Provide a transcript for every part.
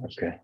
Okay.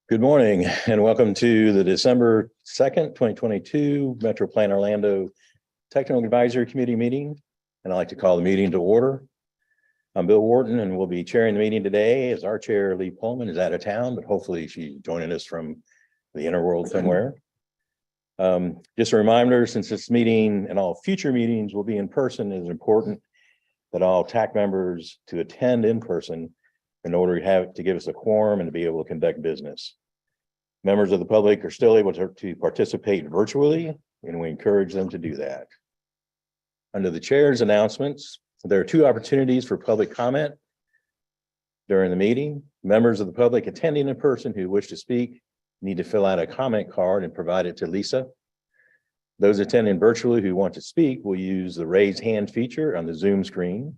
Good morning and welcome to the December 2nd, 2022 Metro Plan Orlando Technical Advisory Committee meeting. And I'd like to call the meeting to order. I'm Bill Wharton and we'll be chairing the meeting today as our chair, Lee Pullman, is out of town, but hopefully she's joining us from the inner world somewhere. Just a reminder, since this meeting and all future meetings will be in person, it is important that all TAC members to attend in person in order to give us a quorum and to be able to conduct business. Members of the public are still able to participate virtually, and we encourage them to do that. Under the chair's announcements, there are two opportunities for public comment during the meeting. Members of the public attending in person who wish to speak need to fill out a comment card and provide it to Lisa. Those attending virtually who want to speak will use the raise hand feature on the Zoom screen.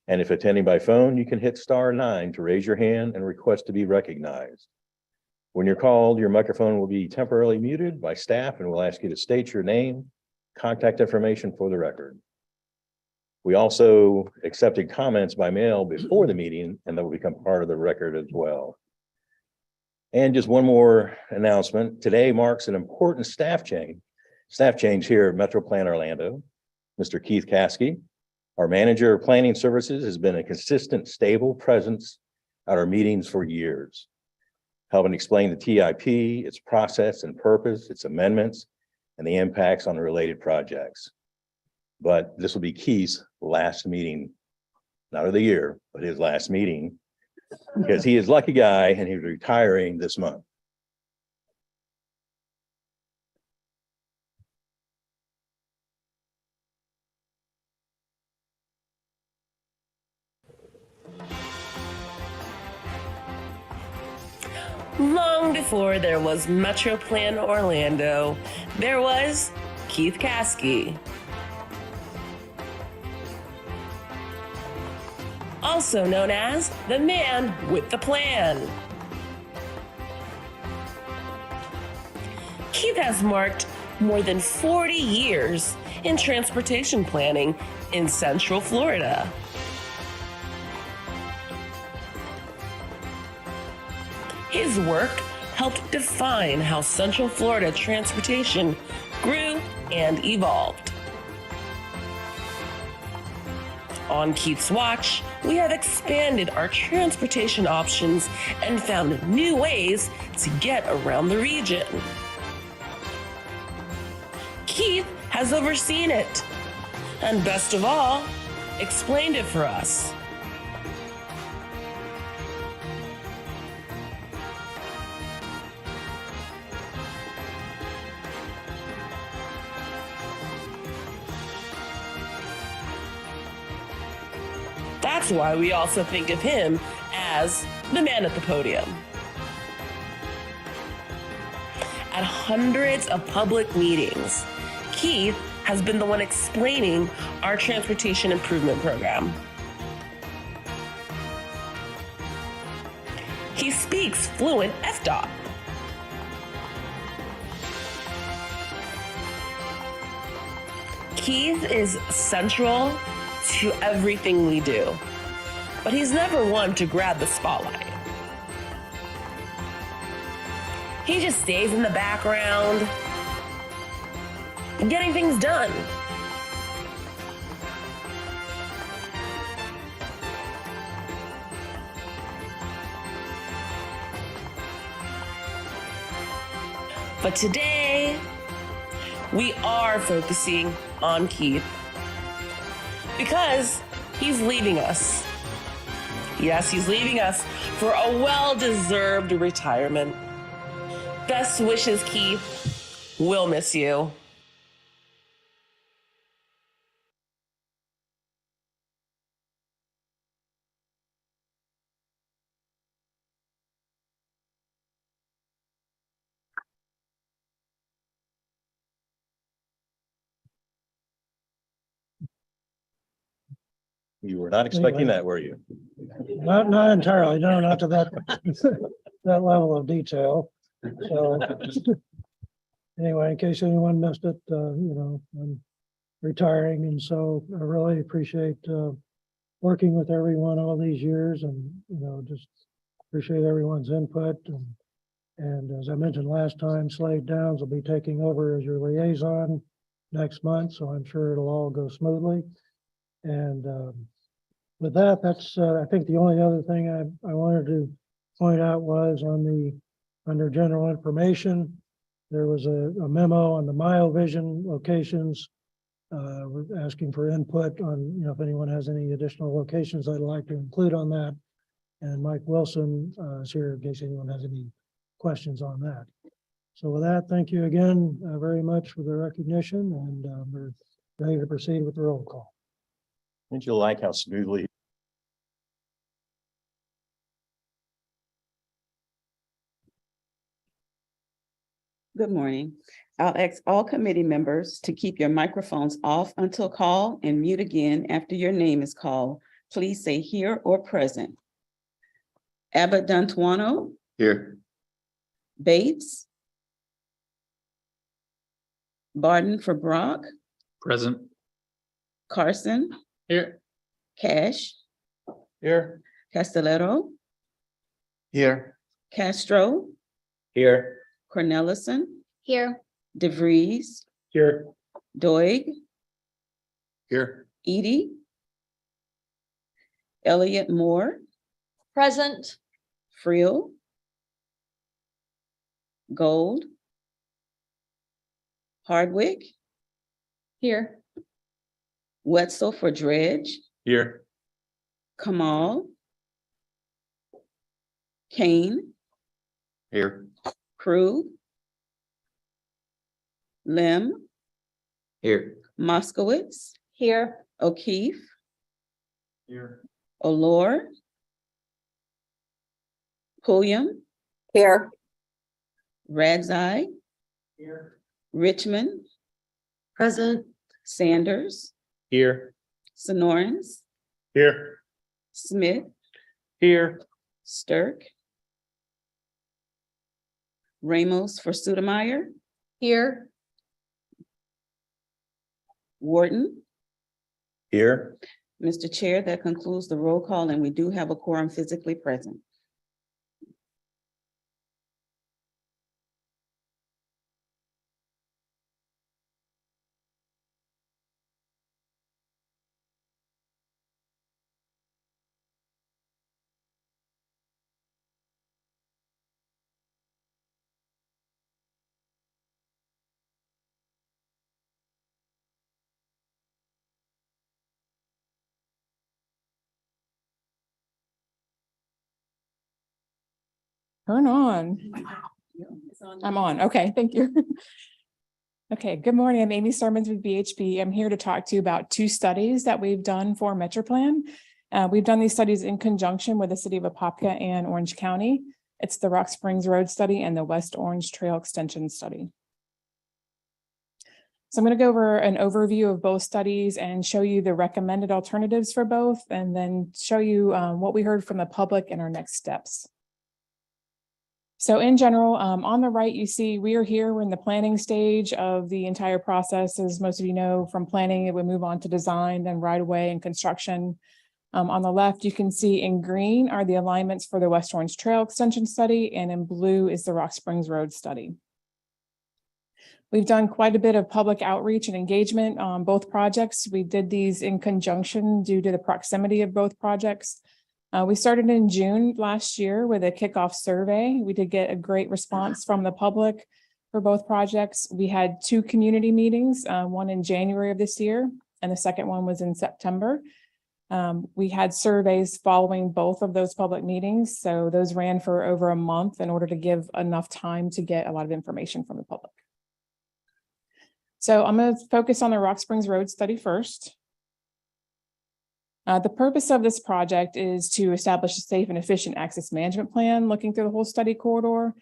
And if attending by phone, you can hit *9 to raise your hand and request to be recognized. When you're called, your microphone will be temporarily muted by staff and we'll ask you to state your name, contact information for the record. We also accepted comments by mail before the meeting and that will become part of the record as well. And just one more announcement. Today marks an important staff change here at Metro Plan Orlando. Mr. Keith Caskey, our manager of planning services, has been a consistent, stable presence at our meetings for years, helping explain the TIP, its process and purpose, its amendments, and the impacts on the related projects. But this will be Keith's last meeting, not of the year, but his last meeting, because he is a lucky guy and he's retiring this month. Long before there was Metro Plan Orlando, there was Keith Caskey. Also known as the man with the plan. Keith has marked more than 40 years in transportation planning in Central Florida. His work helped define how Central Florida transportation grew and evolved. On Keith's watch, we have expanded our transportation options and found new ways to get around the region. Keith has overseen it, and best of all, explained it for us. That's why we also think of him as the man at the podium. At hundreds of public meetings, Keith has been the one explaining our transportation improvement program. He speaks fluent FDOT. Keith is central to everything we do, but he's never one to grab the spotlight. He just stays in the background, getting things done. But today, we are focusing on Keith because he's leaving us. Yes, he's leaving us for a well-deserved retirement. Best wishes, Keith. We'll miss you. You were not expecting that, were you? Not entirely, no, not to that, that level of detail. So anyway, in case anyone missed it, I'm retiring, and so I really appreciate working with everyone all these years, and just appreciate everyone's input. And as I mentioned last time, Slade Downs will be taking over as your liaison next month, so I'm sure it'll all go smoothly. And with that, that's I think the only other thing I wanted to point out was under general information, there was a memo on the MyoVision locations. We're asking for input on if anyone has any additional locations I'd like to include on that. And Mike Wilson is here in case anyone has any questions on that. So with that, thank you again very much for the recognition, and we're ready to proceed with the roll call. Didn't you like how smoothly? Good morning. I'll ask all committee members to keep your microphones off until call and mute again after your name is called. Please say here or present. Abbott Dantuano, Here. Bates, Barden for Brock, Present. Carson, Here. Cash, Here. Castellero, Here. Castro, Here. Cornelison, Here. DeVries, Here. Doig, Here. Edie, Elliott Moore, Present. Friel, Gold, Hardwick, Here. Wetzel for Dredge, Here. Kamal, Kane, Here. Krug, Lim, Here. Moskowitz, Here. O'Keefe, Here. Olor, Pulliam, Here. Radzai, Here. Richmond, Present. Sanders, Here. Sonorens, Here. Smith, Here. Stirk, Ramos for Sudemeyer, Here. Wharton. Here. Mr. Chair, that concludes the roll call, and we do have a quorum physically present. Turn on. I'm on. Okay, thank you. Okay, good morning. I'm Amy Sermons with BHP. I'm here to talk to you about two studies that we've done for MetroPlan. We've done these studies in conjunction with the city of Apopka and Orange County. It's the Rock Springs Road Study and the West Orange Trail Extension Study. So I'm going to go over an overview of both studies and show you the recommended alternatives for both, and then show you what we heard from the public and our next steps. So in general, on the right, you see we are here. We're in the planning stage of the entire process. As most of you know, from planning, it would move on to design, then right away and construction. On the left, you can see in green are the alignments for the West Orange Trail Extension Study, and in blue is the Rock Springs Road Study. We've done quite a bit of public outreach and engagement on both projects. We did these in conjunction due to the proximity of both projects. We started in June last year with a kickoff survey. We did get a great response from the public for both projects. We had 2 community meetings, one in January of this year, and the second one was in September. We had surveys following both of those public meetings. So those ran for over a month in order to give enough time to get a lot of information from the public. So I'm going to focus on the Rock Springs Road Study first. The purpose of this project is to establish a safe and efficient access management plan looking through the whole study corridor.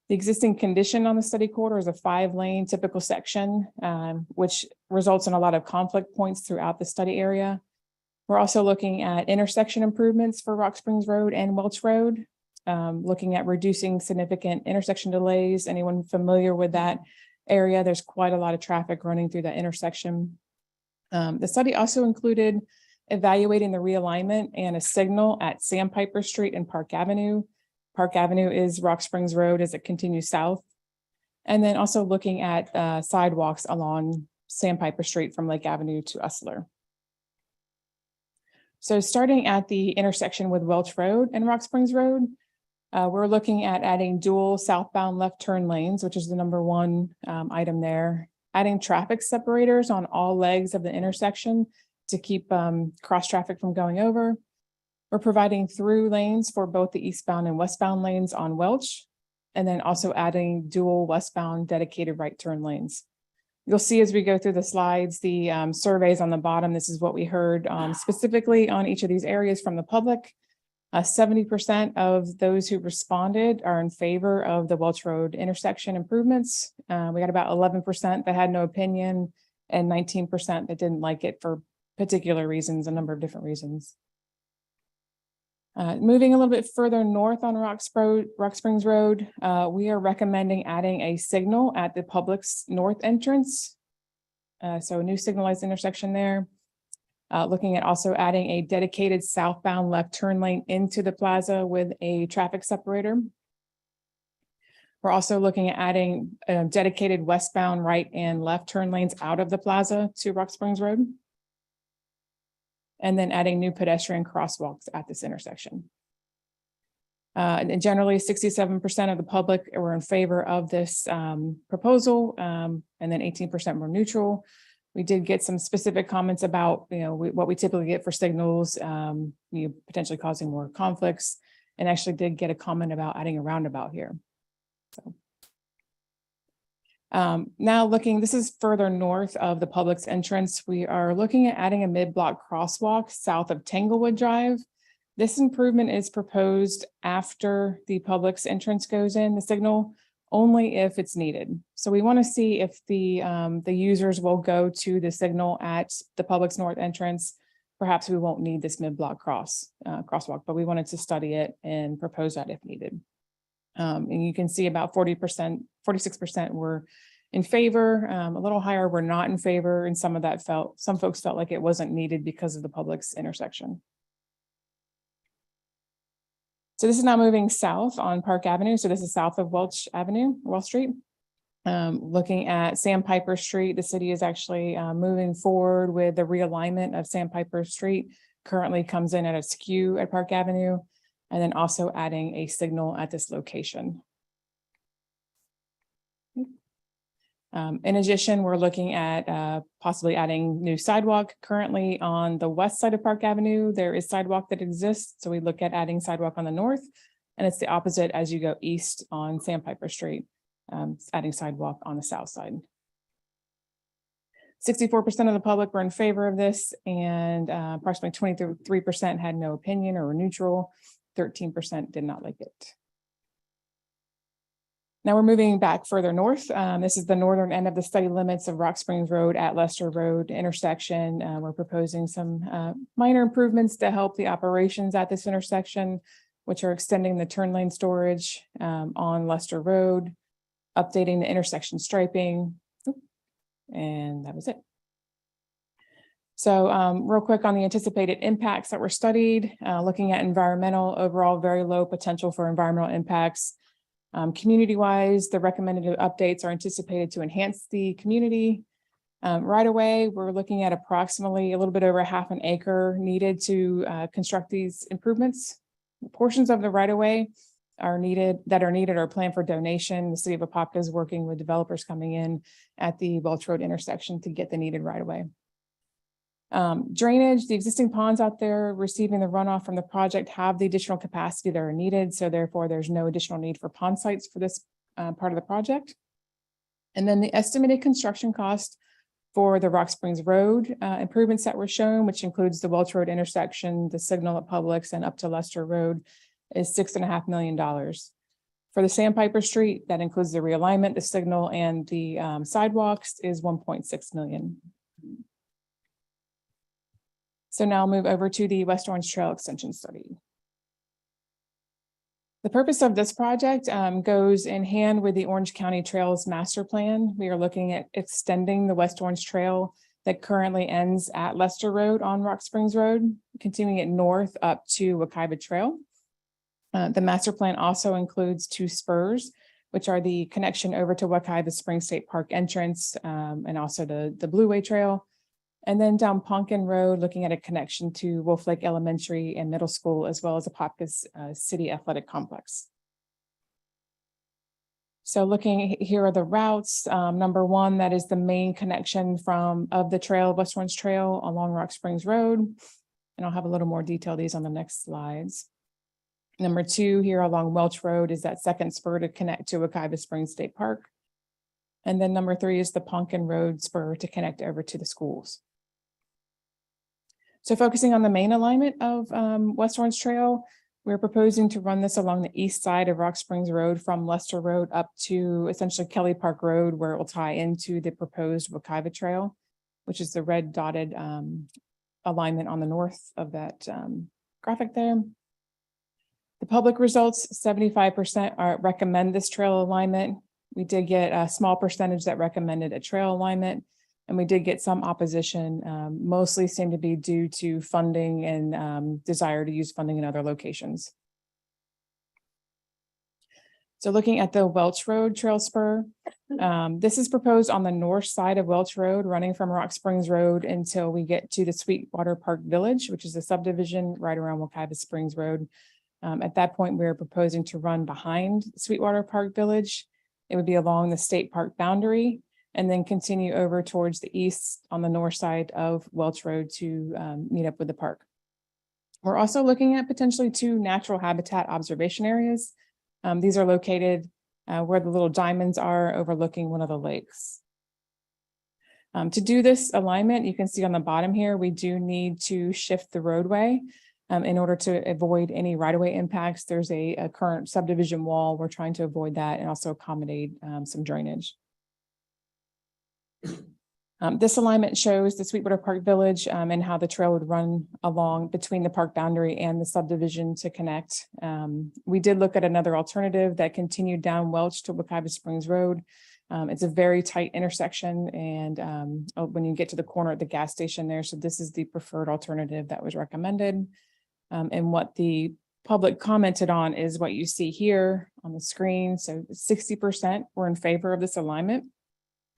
The existing condition on the study corridor is a 5-lane typical section, which results in a lot of conflict points throughout the study area. We're also looking at intersection improvements for Rock Springs Road and Welch Road, looking at reducing significant intersection delays. Anyone familiar with that area? There's quite a lot of traffic running through that intersection. The study also included evaluating the realignment and a signal at Sandpiper Street and Park Avenue. Park Avenue is Rock Springs Road as it continues south. And then also looking at sidewalks along Sandpiper Street from Lake Avenue to Usler. So starting at the intersection with Welch Road and Rock Springs Road, we're looking at adding dual southbound left turn lanes, which is the #1 item there. Adding traffic separators on all legs of the intersection to keep cross traffic from going over. We're providing through lanes for both the eastbound and westbound lanes on Welch, and then also adding dual westbound dedicated right turn lanes. You'll see as we go through the slides, the surveys on the bottom. This is what we heard specifically on each of these areas from the public. 70% of those who responded are in favor of the Welch Road intersection improvements. We got about 11% that had no opinion and 19% that didn't like it for particular reasons, a number of different reasons. Moving a little bit further north on Rock Springs Road, we are recommending adding a signal at the Publix north entrance. So a new signalized intersection there. Looking at also adding a dedicated southbound left turn lane into the plaza with a traffic separator. We're also looking at adding dedicated westbound right and left turn lanes out of the plaza to Rock Springs Road. And then adding new pedestrian crosswalks at this intersection. And generally 67% of the public were in favor of this proposal, and then 18% were neutral. We did get some specific comments about, what we typically get for signals, potentially causing more conflicts, and actually did get a comment about adding a roundabout here. So. Now this is further north of the Publix entrance. We are looking at adding a mid-block crosswalk south of Tanglewood Drive. This improvement is proposed after the Publix entrance goes in, the signal, only if it's needed. So we want to see if the users will go to the signal at the Publix north entrance. Perhaps we won't need this mid-block crosswalk, but we wanted to study it and propose that if needed. And you can see about 46% were in favor, a little higher were not in favor, and some folks felt like it wasn't needed because of the Publix intersection. So this is now moving south on Park Avenue. So this is south of Welch Street. Looking at Sandpiper Street, the city is actually moving forward with the realignment of Sandpiper Street. Currently comes in at a skew at Park Avenue, and then also adding a signal at this location. In addition, we're looking at possibly adding new sidewalk. Currently on the west side of Park Avenue, there is sidewalk that exists. So we look at adding sidewalk on the north, and it's the opposite as you go east on Sandpiper Street, adding sidewalk on the south side. 64% of the public were in favor of this, and approximately 23% had no opinion or were neutral. 13% did not like it. Now we're moving back further north. This is the northern end of the study limits of Rock Springs Road at Lester Road intersection. We're proposing some minor improvements to help the operations at this intersection. which are extending the turn lane storage on Leicester Road, updating the intersection striping, and that was it. So real quick on the anticipated impacts that were studied, looking at environmental, overall very low potential for environmental impacts. Community-wise, the recommended updates are anticipated to enhance the community. Right away, we're looking at approximately a little bit over half an acre needed to construct these improvements. Portions of the right-of-way are needed or planned for donation. The city of Apopka is working with developers coming in at the Welch Road intersection to get the needed right-of-way. Drainage, the existing ponds out there receiving the runoff from the project have the additional capacity that are needed. So therefore, there's no additional need for pond sites for this part of the project. And then the estimated construction cost for the Rock Springs Road improvements that were shown, which includes the Welch Road intersection, the signal at Publix, and up to Leicester Road, is $6.5 million. For the Sandpiper Street, that includes the realignment, the signal, and the sidewalks, is $1.6 million. So now I'll move over to the West Orange Trail Extension Study. The purpose of this project goes in hand with the Orange County Trails Master Plan. We are looking at extending the West Orange Trail that currently ends at Leicester Road on Rock Springs Road, continuing it north up to Wekiva Trail. The master plan also includes two spurs, which are the connection over to Wekiva Springs State Park entrance and also the Blue Way Trail. And then down Pumpkin Road, looking at a connection to Wolf Lake Elementary and Middle School, as well as Apopka's City Athletic Complex. So looking here are the routes. Number one, that is the main connection of the trail, West Orange Trail along Rock Springs Road. And I'll have a little more detail of these on the next slides. Number two, here along Welch Road is that second spur to connect to Wekiva Springs State Park. And then number three is the Pumpkin Road spur to connect over to the schools. So focusing on the main alignment of West Orange Trail, we're proposing to run this along the east side of Rock Springs Road from Leicester Road up to essentially Kelly Park Road, where it will tie into the proposed Wekiva Trail, which is the red dotted alignment on the north of that graphic there. The public results, 75% recommend this trail alignment. We did get a small percentage that recommended a trail alignment. And we did get some opposition, mostly seemed to be due to funding and desire to use funding in other locations. So looking at the Welch Road Trail Spur, this is proposed on the north side of Welch Road, running from Rock Springs Road until we get to the Sweetwater Park Village, which is a subdivision right around Wekiva Springs Road. At that point, we're proposing to run behind Sweetwater Park Village. It would be along the state park boundary, and then continue over towards the east on the north side of Welch Road to meet up with the park. We're also looking at potentially two natural habitat observation areas. These are located where the little diamonds are overlooking one of the lakes. To do this alignment, you can see on the bottom here, we do need to shift the roadway in order to avoid any right-of-way impacts. There's a current subdivision wall. We're trying to avoid that and also accommodate some drainage. This alignment shows the Sweetwater Park Village and how the trail would run along between the park boundary and the subdivision to connect. We did look at another alternative that continued down Welch to Wekiva Springs Road. It's a very tight intersection, and when you get to the corner at the gas station there, so this is the preferred alternative that was recommended. And what the public commented on is what you see here on the screen. So 60% were in favor of this alignment.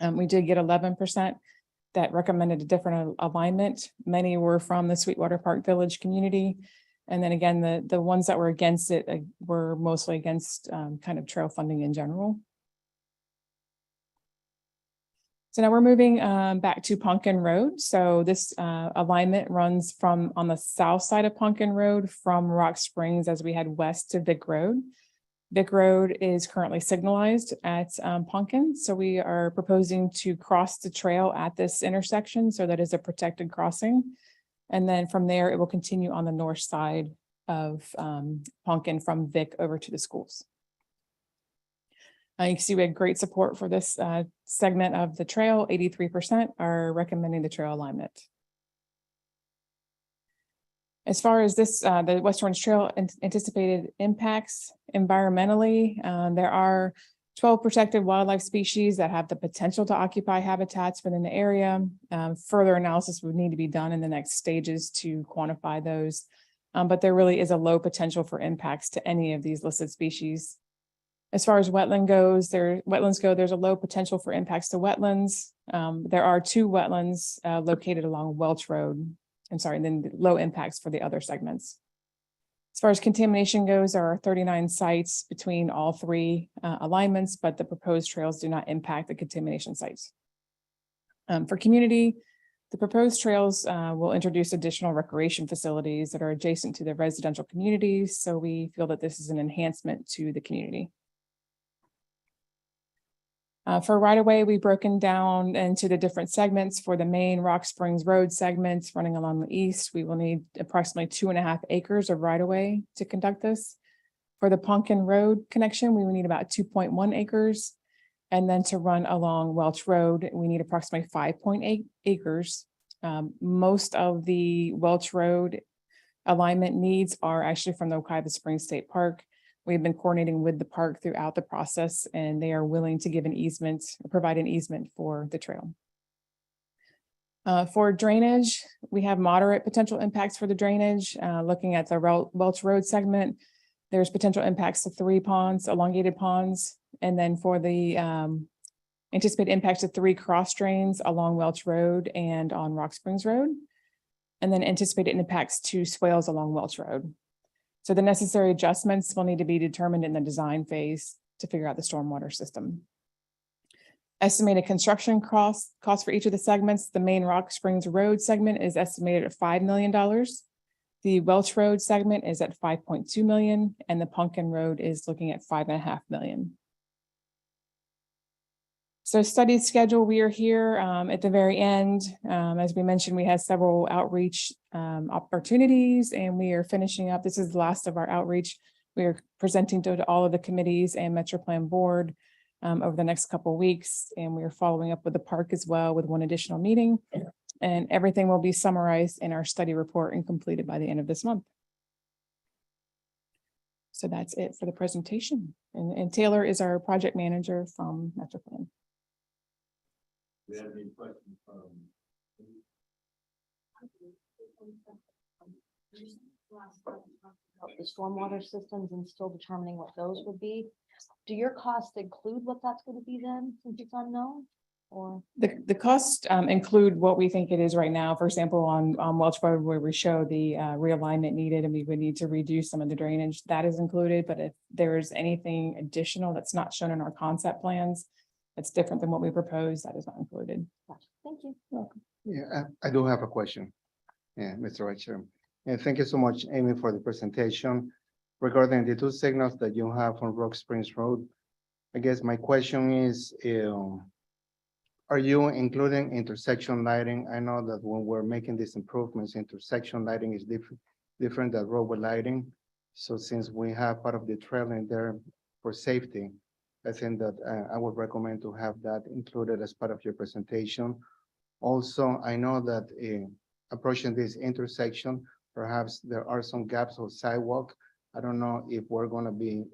We did get 11% that recommended a different alignment. Many were from the Sweetwater Park Village community. And then again, the ones that were against it were mostly against kind of trail funding in general. So now we're moving back to Pumpkin Road. So this alignment runs from on the south side of Pumpkin Road from Rock Springs as we head west to Vic Road. Vic Road is currently signalized at Pumpkin. So we are proposing to cross the trail at this intersection. So that is a protected crossing. And then from there, it will continue on the north side of Pumpkin from Vic over to the schools. You can see we had great support for this segment of the trail. 83% are recommending the trail alignment. As far as this, the West Orange Trail anticipated impacts environmentally, there are 12 protected wildlife species that have the potential to occupy habitats within the area. Further analysis would need to be done in the next stages to quantify those. But there really is a low potential for impacts to any of these listed species. As far as wetlands go, there's a low potential for impacts to wetlands. There are 2 wetlands located along Welch Road. And then low impacts for the other segments. As far as contamination goes, there are 39 sites between all 3 alignments, but the proposed trails do not impact the contamination sites. For community, the proposed trails will introduce additional recreation facilities that are adjacent to the residential communities. So we feel that this is an enhancement to the community. For right-of-way, we've broken down into the different segments. For the main Rock Springs Road segments running along the east, we will need approximately 2.5 acres of right-of-way to conduct this. For the Pumpkin Road connection, we will need about 2.1 acres. And then to run along Welch Road, we need approximately 5.8 acres. Most of the Welch Road alignment needs are actually from the Wekiva Springs State Park. We've been coordinating with the park throughout the process, and they are willing to give an easement, provide an easement for the trail. For drainage, we have moderate potential impacts for the drainage. Looking at the Welch Road segment, there's potential impacts to 3 ponds, elongated ponds. And then for the anticipated impacts to 3 cross drains along Welch Road and on Rock Springs Road. And then anticipated impacts to swales along Welch Road. So the necessary adjustments will need to be determined in the design phase to figure out the stormwater system. Estimated construction costs for each of the segments. The main Rock Springs Road segment is estimated at $5 million. The Welch Road segment is at $5.2 million, and the Pumpkin Road is looking at $5.5 million. So study schedule, we are here at the very end. As we mentioned, we had several outreach opportunities, and we are finishing up. This is the last of our outreach. We are presenting to all of the committees and Metro Plan Board over the next couple of weeks, and we are following up with the park as well with 1 additional meeting. And everything will be summarized in our study report and completed by the end of this month. So that's it for the presentation. And Taylor is our project manager from Metro Plan. Do you have any questions from? The stormwater systems and still determining what those would be. Do your costs include what that's going to be then, since it's unknown? Or The costs include what we think it is right now. For example, on Welch Road, where we show the realignment needed and we would need to reduce some of the drainage, that is included. But if there is anything additional that's not shown in our concept plans, that's different than what we proposed, that is not included. thank you. Yeah, I do have a question. Yeah, Mr. Vice Chair. And thank you so much, Amy, for the presentation. Regarding the 2 signals that you have on Rock Springs Road, I guess my question is, are you including intersection lighting? I know that when we're making these improvements, intersection lighting is different than roadway lighting. So since we have part of the trail in there for safety, I think that I would recommend to have that included as part of your presentation. Also, I know that approaching this intersection, perhaps there are some gaps of sidewalk. I don't know if we're going to be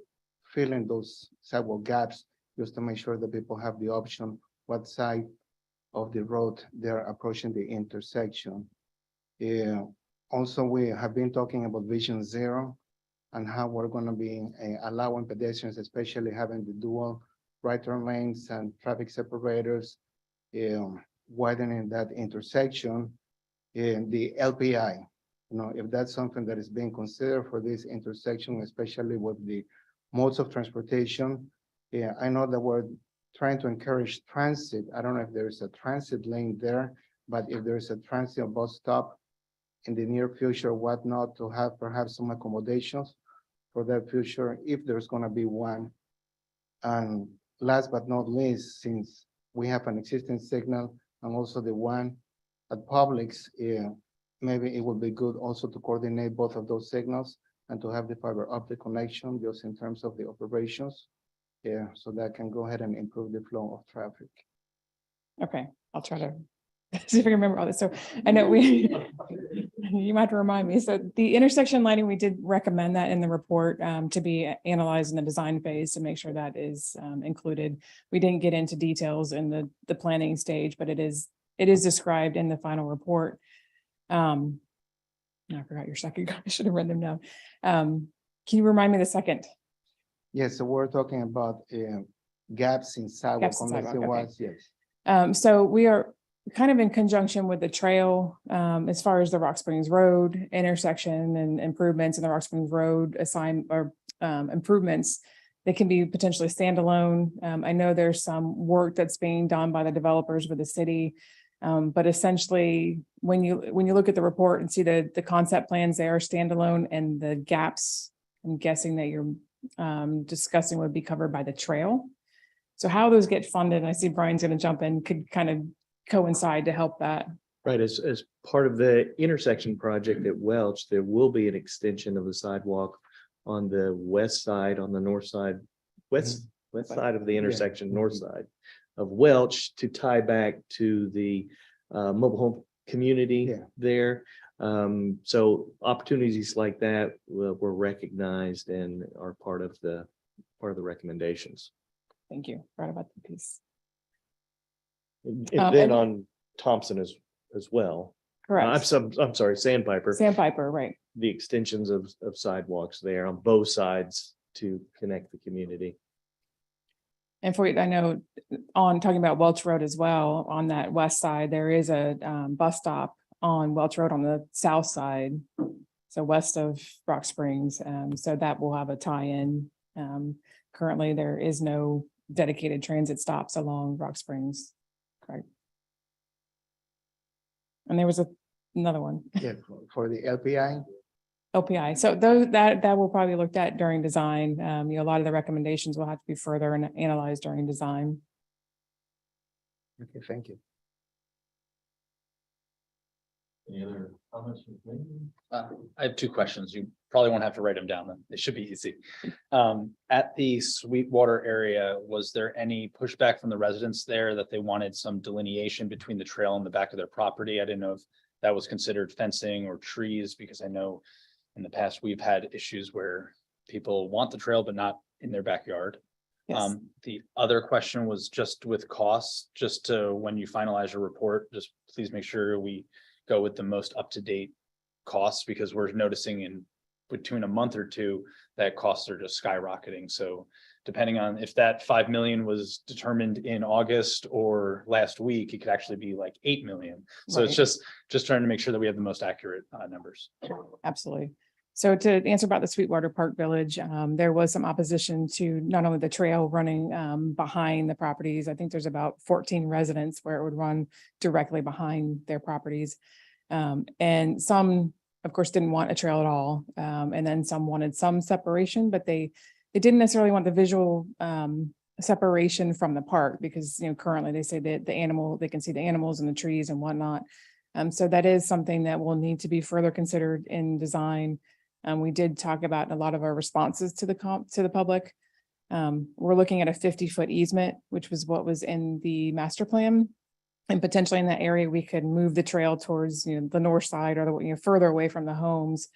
filling those sidewalk gaps just to make sure that people have the option what side of the road they're approaching the intersection. Also, we have been talking about Vision Zero and how we're going to be allowing pedestrians, especially having the dual right turn lanes and traffic separators, widening that intersection in the LPI. You know, if that's something that is being considered for this intersection, especially with the modes of transportation. Yeah, I know that we're trying to encourage transit. I don't know if there's a transit lane there, but if there's a transit bus stop in the near future, whatnot, to have perhaps some accommodations for that future, if there's going to be one. And last but not least, since we have an existing signal and also the one at Publix, maybe it would be good also to coordinate both of those signals and to have the fiber optic connection just in terms of the operations. Yeah, so that can go ahead and improve the flow of traffic. Okay, I'll try to See if I can remember all this. So I know we, you might have to remind me. So the intersection lighting, we did recommend that in the report to be analyzed in the design phase to make sure that is included. We didn't get into details in the planning stage, but it is described in the final report. I forgot your second. I should have read them down. Can you remind me the second? Yes, so we're talking about gaps in sidewalk. Gaps in Unless sidewalk, it okay. was, yes. So we are kind of in conjunction with the trail, as far as the Rock Springs Road intersection and improvements in the Rock Springs Road improvements that can be potentially standalone. I know there's some work that's being done by the developers with the city. But essentially, when you look at the report and see the concept plans, they are standalone, and the gaps, I'm guessing that you're discussing would be covered by the trail. So how those get funded, and I see Brian's going to jump in, could kind of coincide to help that. Right, as part of the intersection project at Welch, there will be an extension of the sidewalk on the west side, on the north side, west side of the intersection, north side of Welch, to tie back to the mobile home community there. So opportunities like that were recognized and are part of the recommendations. Thank you. Right about the piece. And and- then on Thompson as well. Correct. I'm sorry, Sandpiper. Sandpiper, right. The extensions of sidewalks there on both sides to connect the community. And for, I know on talking about Welch Road as well, on that west side, there is a bus stop on Welch Road on the south side. So west of Rock Springs. So that will have a tie-in. Currently, there is no dedicated transit stops along Rock Springs. Correct. And there was another one. Yeah, for the LPI. LPI. So those that will probably be looked at during design. A lot of the recommendations will have to be further and analyzed during design. Okay, thank you. Any other comments? I have two questions. You probably won't have to write them down. Then they should be easy. At the Sweetwater area, was there any pushback from the residents there that they wanted some delineation between the trail and the back of their property? I didn't know if that was considered fencing or trees, because I know in the past we've had issues where people want the trail but not in their backyard. Yes. The other question was just with costs, just to when you finalize your report, just please make sure we go with the most up-to-date costs, because we're noticing in between a month or two that costs are just skyrocketing. So depending on if that 5 million was determined in August or last week, it could actually be like 8 million. So it's Right. just trying to make sure that we have the most accurate numbers. Absolutely. So to answer about the Sweetwater Park Village, there was some opposition to not only the trail running behind the properties. I think there's about 14 residents where it would run directly behind their properties. And some, of course, didn't want a trail at all. And then some wanted some separation, but they didn't necessarily want the visual separation from the park, because currently they say that they can see the animals and the trees and whatnot. So that is something that will need to be further considered in design. We did talk about a lot of our responses to the public. We're looking at a 50-foot easement, which was what was in the master plan. And potentially in that area, we could move the trail towards the north side or the further away from the homes.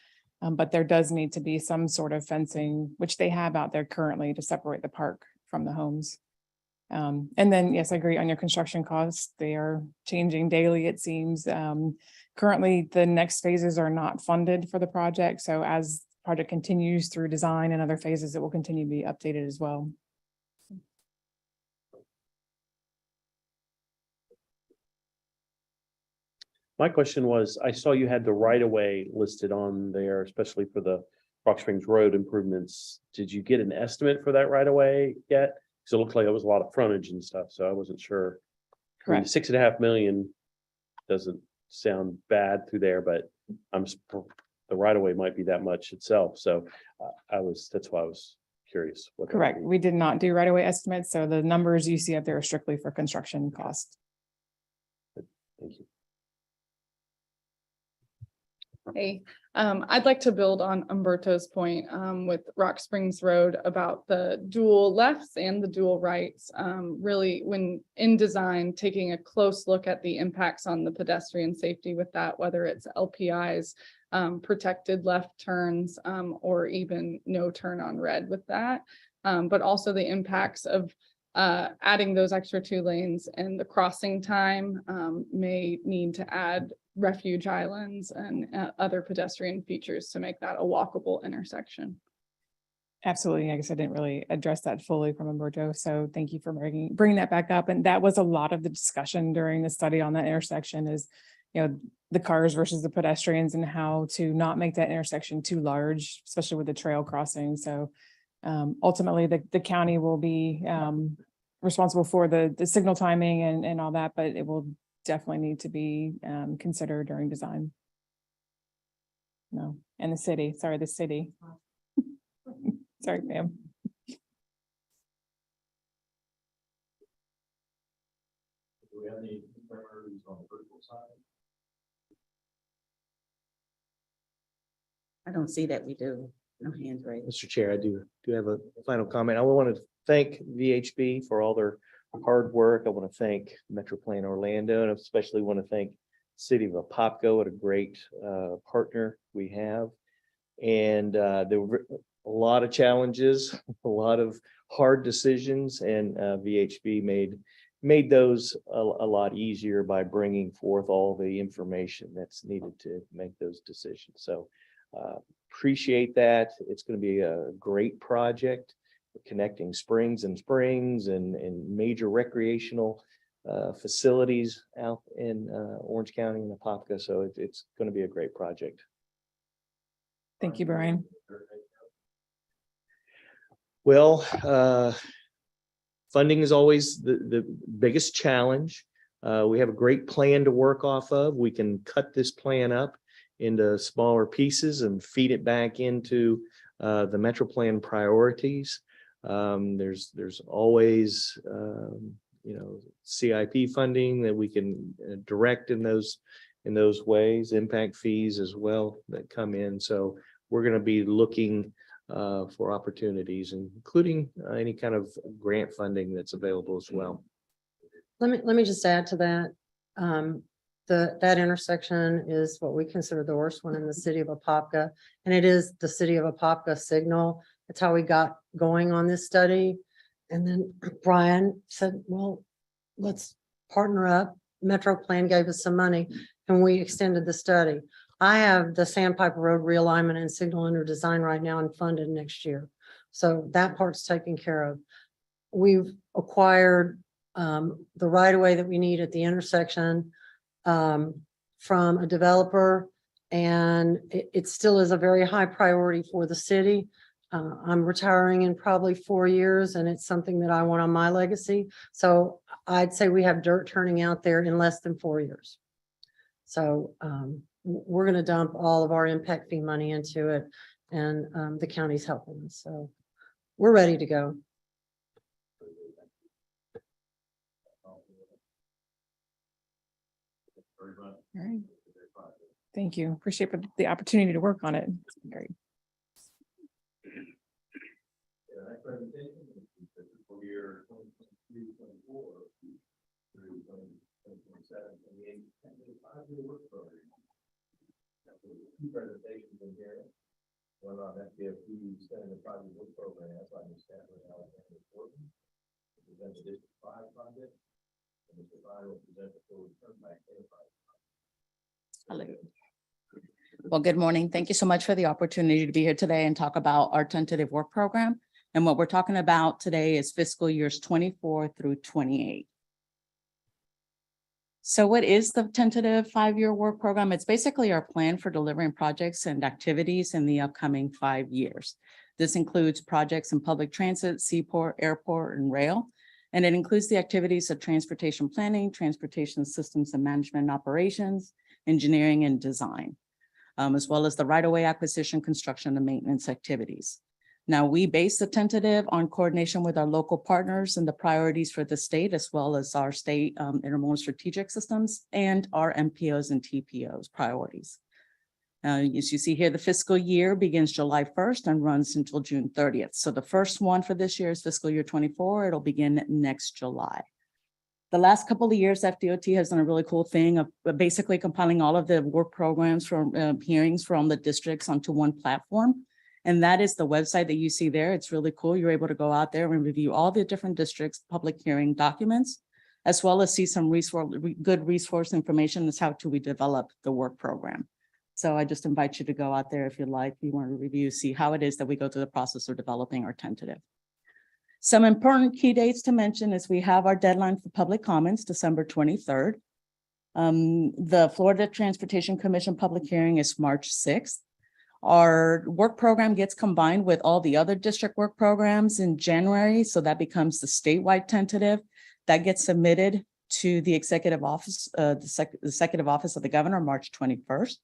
But there does need to be some sort of fencing, which they have out there currently, to separate the park from the homes. And then, yes, I agree on your construction costs. They are changing daily, it seems. Currently, the next phases are not funded for the project. So as the project continues through design and other phases, it will continue to be updated as well. My question was, I saw you had the right of way listed on there, especially for the Rock Springs Road improvements. Did you get an estimate for that right of way yet? Because it looked like it was a lot of frontage and stuff, so I wasn't sure. I mean, Correct. 6.5 million doesn't sound bad through there, but the right of way might be that much itself. So that's why I was curious. what that would Correct. be. We did not do right-of-way estimates. So the numbers you see up there are strictly for construction costs. Thank you. Hey, I'd like to build on Umberto's point with Rock Springs Road about the dual lefts and the dual rights. Really, when in design, taking a close look at the impacts on the pedestrian safety with that, whether it's LPIs, protected left turns, or even no turn on red with that. But also the impacts of adding those extra 2 lanes and the crossing time may need to add refuge islands and other pedestrian features to make that a walkable intersection. Absolutely. I guess I didn't really address that fully from Umberto. So thank you for bringing that back up. And that was a lot of the discussion during the study on that intersection is, the cars versus the pedestrians and how to not make that intersection too large, especially with the trail crossing. So ultimately the county will be responsible for the signal timing and all that, but it will definitely need to be considered during design. No, and the city, sorry. Sorry, ma'am. Do we have any priorities on the vertical side? I don't see that we do. No hands raised. Mr. Chair, I do have a final comment. I want to thank VHB for all their hard work. I want to thank Metro Plan Orlando, and especially want to thank City of Apopka. What a great partner we have. And there were a lot of challenges, a lot of hard decisions, and VHB made those a lot easier by bringing forth all the information that's needed to make those decisions. So appreciate that. It's going to be a great project, connecting springs and major recreational facilities out in Orange County and Apopka. So it's going to be a great project. Thank you, Brian. Well, funding is always the biggest challenge. We have a great plan to work off of. We can cut this plan up into smaller pieces and feed it back into the Metro Plan priorities. There's always CIP funding that we can direct in those ways, impact fees as well that come in. So we're going to be looking for opportunities, including any kind of grant funding that's available as well. Let me just add to that. That intersection is what we consider the worst one in the city of Apopka, and it is the city of Apopka signal. That's how we got going on this study. And then Brian said, well, let's partner up. Metro Plan gave us some money and we extended the study. I have the Sandpiper Road realignment and signal under design right now and funded next year. So that part's taken care of. We've acquired the right of way that we need at the intersection from a developer, and it still is a very high priority for the city. I'm retiring in probably 4 years, and it's something that I want on my legacy. So I'd say we have dirt turning out there in less than 4 years. So we're going to dump all of our impact fee money into it, and the county's helping us. So we're ready to go. All right. Thank you. Appreciate the opportunity to work on it. It's been great. Presentation for year 2023-24 through 2027-28, 5-year work program. Two presentations in here. One on FDFP studying the 5-year work program by Ms. Catherine Alexander Gordon, present the District 5 project, and Mr. Fine will present the full Turnback Enterprise. Hello. Well, good morning. Thank you so much for the opportunity to be here today and talk about our tentative work program. And what we're talking about today is fiscal years 24 through 28. So what is the tentative 5-year work program? It's basically our plan for delivering projects and activities in the upcoming 5 years. This includes projects in public transit, seaport, airport, and rail. And it includes the activities of transportation planning, transportation systems and management and operations, engineering and design, as well as the right-of-way acquisition, construction, and maintenance activities. Now, we base the tentative on coordination with our local partners and the priorities for the state, as well as our state intermodal strategic systems and our MPOs and TPOs priorities. As you see here, the fiscal year begins July 1st and runs until June 30th. So the first one for this year is fiscal year 24. It'll begin next July. The last couple of years, FDOT has done a really cool thing of basically compiling all of the work programs from hearings from the districts onto one platform. And that is the website that you see there. It's really cool. You're able to go out there and review all the different districts' public hearing documents, as well as see some good resource information as how to we develop the work program. So I just invite you to go out there if you'd like, you want to review, see how it is that we go through the process of developing our tentative. Some important key dates to mention is we have our deadline for public comments, December 23rd. The Florida Transportation Commission public hearing is March 6th. Our work program gets combined with all the other district work programs in January. So that becomes the statewide tentative that gets submitted to the executive office, the executive office of the governor, March 21st.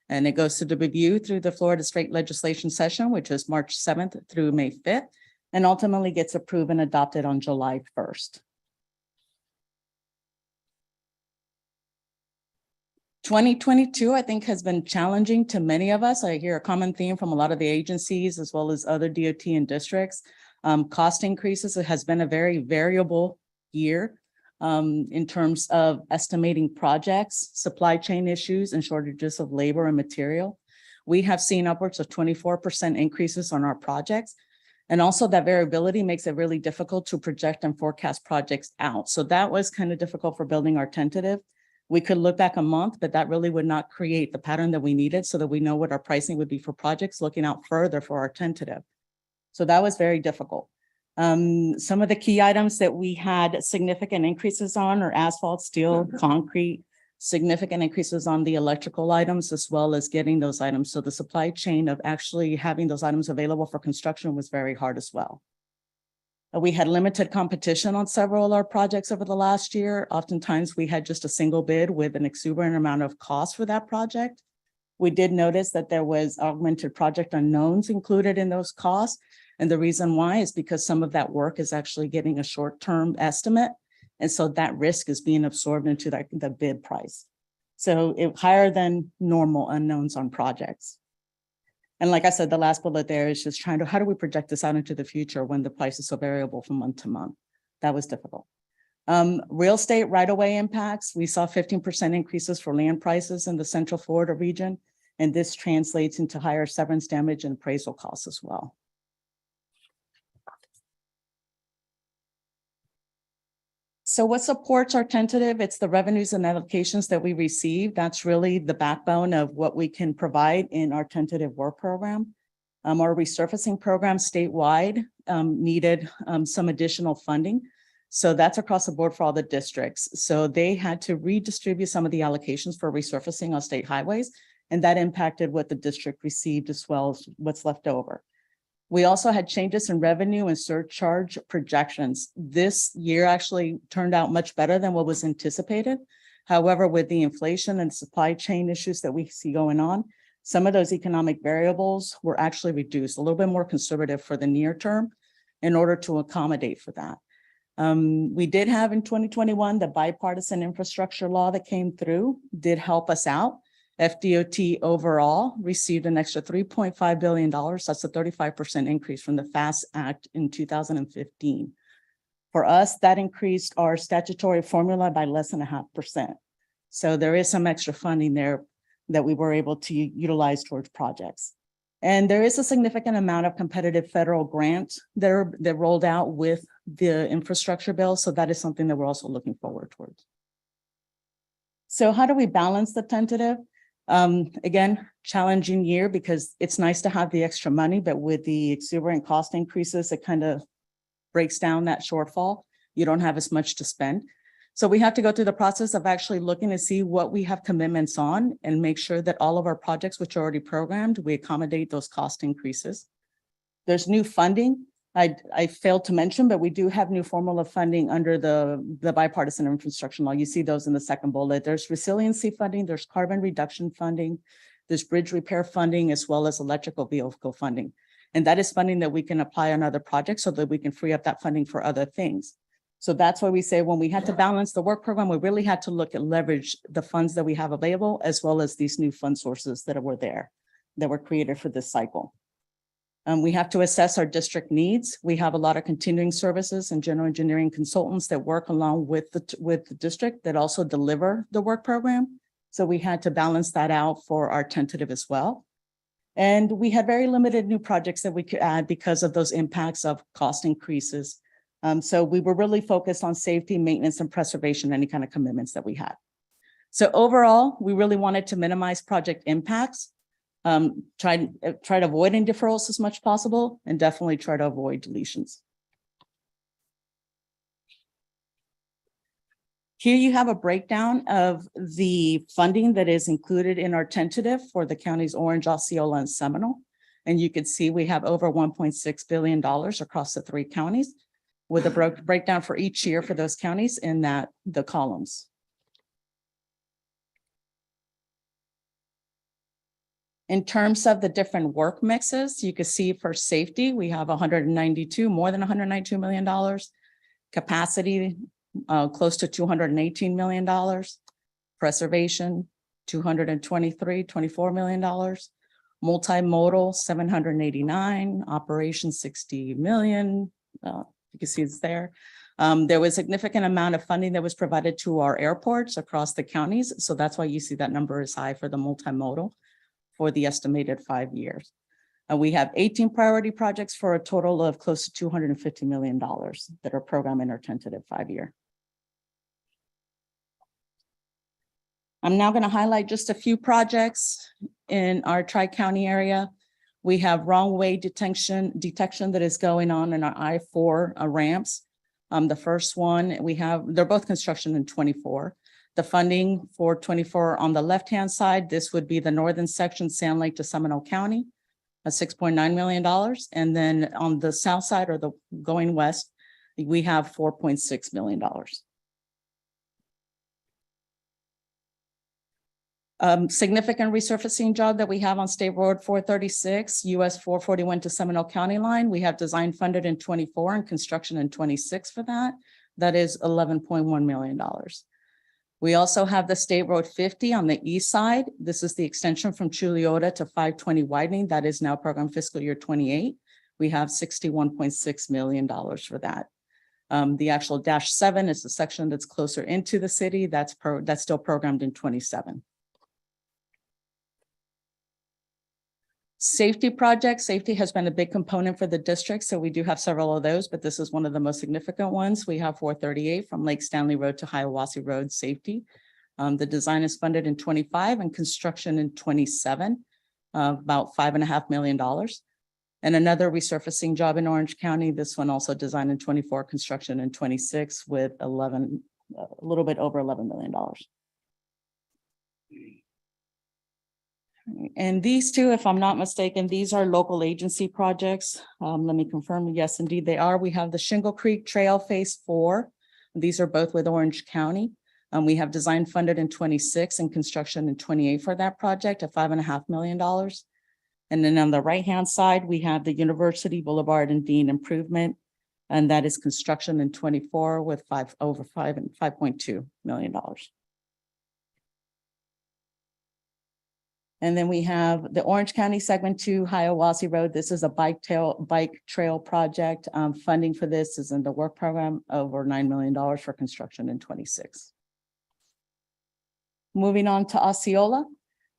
And it goes to the review through the Florida State Legislation Session, which is March 7th through May 5th, and ultimately gets approved and adopted on July 1st. 2022, I think, has been challenging to many of us. I hear a common theme from a lot of the agencies as well as other DOT and districts. Cost increases. It has been a very variable year in terms of estimating projects, supply chain issues, and shortages of labor and material. We have seen upwards of 24% increases on our projects. And also that variability makes it really difficult to project and forecast projects out. So that was kind of difficult for building our tentative. We could look back a month, but that really would not create the pattern that we needed so that we know what our pricing would be for projects looking out further for our tentative. So that was very difficult. Some of the key items that we had significant increases on are asphalt, steel, concrete, significant increases on the electrical items, as well as getting those items. So the supply chain of actually having those items available for construction was very hard as well. We had limited competition on several of our projects over the last year. Oftentimes we had just a single bid with an exuberant amount of cost for that project. We did notice that there was augmented project unknowns included in those costs. And the reason why is because some of that work is actually getting a short-term estimate. And so that risk is being absorbed into the bid price. So it higher than normal unknowns on projects. And like I said, the last bullet there is just trying to, how do we project this out into the future when the price is so variable from month to month? That was difficult. Real estate right-of-way impacts. We saw 15% increases for land prices in the Central Florida region. And this translates into higher severance damage and appraisal costs as well. So what supports our tentative? It's the revenues and allocations that we receive. That's really the backbone of what we can provide in our tentative work program. Our resurfacing program statewide needed some additional funding. So that's across the board for all the districts. So they had to redistribute some of the allocations for resurfacing on state highways, and that impacted what the district received as well as what's left over. We also had changes in revenue and surcharge projections. This year actually turned out much better than what was anticipated. However, with the inflation and supply chain issues that we see going on, some of those economic variables were actually reduced, a little bit more conservative for the near term in order to accommodate for that. We did have in 2021, the bipartisan infrastructure law that came through did help us out. FDOT overall received an extra $3.5 billion. That's a 35% increase from the FAST Act in 2015. For us, that increased our statutory formula by less than 0.5%. So there is some extra funding there that we were able to utilize towards projects. And there is a significant amount of competitive federal grants that rolled out with the infrastructure bill. So that is something that we're also looking forward towards. So how do we balance the tentative? Again, challenging year because it's nice to have the extra money, but with the exuberant cost increases, it kind of breaks down that shortfall. You don't have as much to spend. So we have to go through the process of actually looking to see what we have commitments on and make sure that all of our projects, which are already programmed, we accommodate those cost increases. There's new funding. I failed to mention, but we do have new formula funding under the bipartisan infrastructure law. You see those in the second bullet. There's resiliency funding, there's carbon reduction funding, there's bridge repair funding, as well as electrical vehicle funding. And that is funding that we can apply on other projects so that we can free up that funding for other things. So that's why we say when we had to balance the work program, we really had to look at leverage the funds that we have available, as well as these new fund sources that were there, that were created for this cycle. We have to assess our district needs. We have a lot of continuing services and general engineering consultants that work along with the district that also deliver the work program. So we had to balance that out for our tentative as well. And we had very limited new projects that we could add because of those impacts of cost increases. So we were really focused on safety, maintenance, and preservation, any kind of commitments that we had. So overall, we really wanted to minimize project impacts, try to avoid any deferrals as much as possible, and definitely try to avoid deletions. Here you have a breakdown of the funding that is included in our tentative for the counties Orange, Osceola, and Seminole. And you can see we have over $1.6 billion across the 3 counties, with a breakdown for each year for those counties in the columns. In terms of the different work mixes, you can see for safety, we have more than $192 million. Capacity, close to $218 million. Preservation, $24 million. Multimodal, $789, operations, $60 million. You can see it's there. There was a significant amount of funding that was provided to our airports across the counties. So that's why you see that number is high for the multimodal for the estimated 5 years. And we have 18 priority projects for a total of close to $250 million that are programmed in our tentative 5-year. I'm now going to highlight just a few projects in our Tri-County area. We have wrong way detection that is going on in our I-4 ramps. The first one they're both construction in 24. The funding for 24 on the left-hand side, this would be the northern section, Sand Lake to Seminole County, $6.9 million. And then on the south side, or the going west, we have $4.6 million. Significant resurfacing job that we have on State Road 436, US 441 to Seminole County line. We have design funded in 24 and construction in 26 for that. That is $11.1 million. We also have the State Road 50 on the east side. This is the extension from Chuliota to 520 widening. That is now program fiscal year 28. We have $61.6 million for that. The actual -7 is the section that's closer into the city. That's still programmed in 27. Safety projects. Safety has been a big component for the district, so we do have several of those, but this is one of the most significant ones. We have 438 from Lake Stanley Road to Hiawassee Road safety. The design is funded in 25 and construction in 27, about $5.5 million. And another resurfacing job in Orange County. This one also designed in 24, construction in 26 with a little bit over $11 million. And these two, if I'm not mistaken, these are local agency projects. Let me confirm. Yes, indeed they are. We have the Shingle Creek Trail Phase 4. These are both with Orange County. We have design funded in 26 and construction in 28 for that project at $5.5 million. And then on the right-hand side, we have the University Boulevard and Dean improvement. And that is construction in 24 with $5.2 million. And then we have the Orange County Segment 2 Hiawassee Road. This is a bike trail project. Funding for this is in the work program, over $9 million for construction in 26. Moving on to Osceola,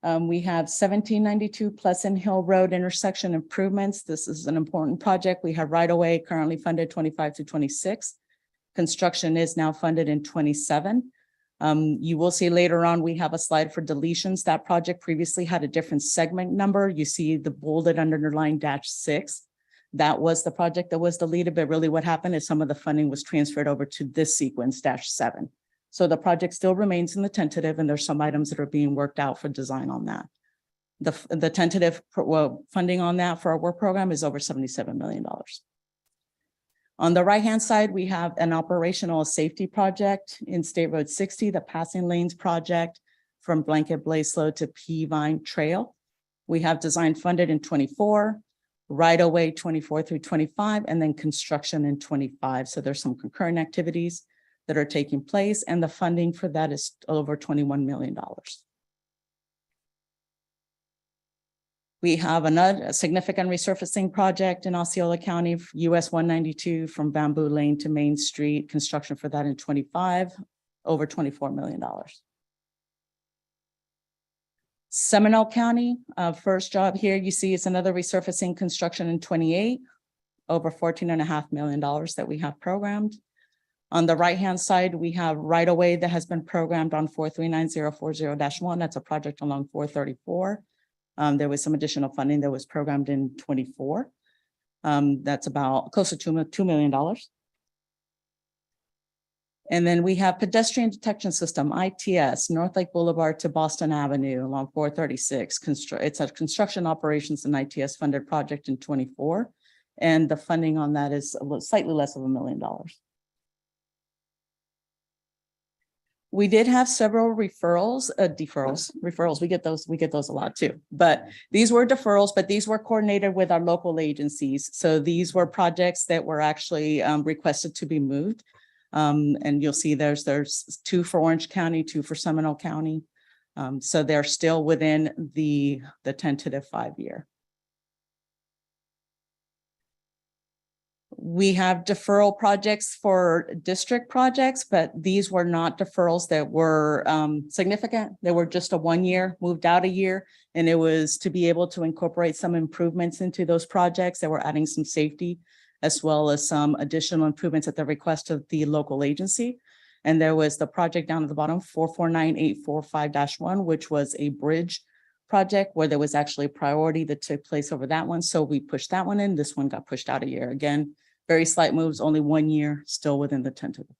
we have 1792 Pleasant Hill Road intersection improvements. This is an important project. We have right away currently funded 25 to 26. Construction is now funded in 27. You will see later on, we have a slide for deletions. That project previously had a different segment number. You see the bolded underlined -6. That was the project that was deleted, but really what happened is some of the funding was transferred over to this sequence -7. So the project still remains in the tentative, and there's some items that are being worked out for design on that. The tentative funding on that for our work program is over $77 million. On the right-hand side, we have an operational safety project in State Road 60, the passing lanes project from Blanket Blaslow to Peavine Trail. We have design funded in 24. right away 24 through 25, and then construction in 25. So there's some concurrent activities that are taking place, and the funding for that is over $21 million. We have another significant resurfacing project in Osceola County, US 192 from Bamboo Lane to Main Street, construction for that in 25, over $24 million. Seminole County, first job here, you see it's another resurfacing construction in 28, over $14.5 million that we have programmed. On the right-hand side, we have right-of-way that has been programmed on 439040-1. That's a project along 434. There was some additional funding that was programmed in 24. That's about close to $2 million. And then we have pedestrian detection system, ITS, North Lake Boulevard to Boston Avenue along 436. It's a construction operations and ITS funded project in 24. And the funding on that is slightly less of $1 million. We did have several referrals. We get those a lot too. But these were deferrals, but these were coordinated with our local agencies. So these were projects that were actually requested to be moved. And you'll see there's 2 for Orange County, 2 for Seminole County. So they're still within the tentative 5-year. We have deferral projects for district projects, but these were not deferrals that were significant. They were just a 1-year, moved out a year, and it was to be able to incorporate some improvements into those projects that were adding some safety, as well as some additional improvements at the request of the local agency. And there was the project down at the bottom, 449845-1, which was a bridge project where there was actually a priority that took place over that one. So we pushed that one in. This one got pushed out a year. Again, very slight moves, only 1 year, still within the tentative.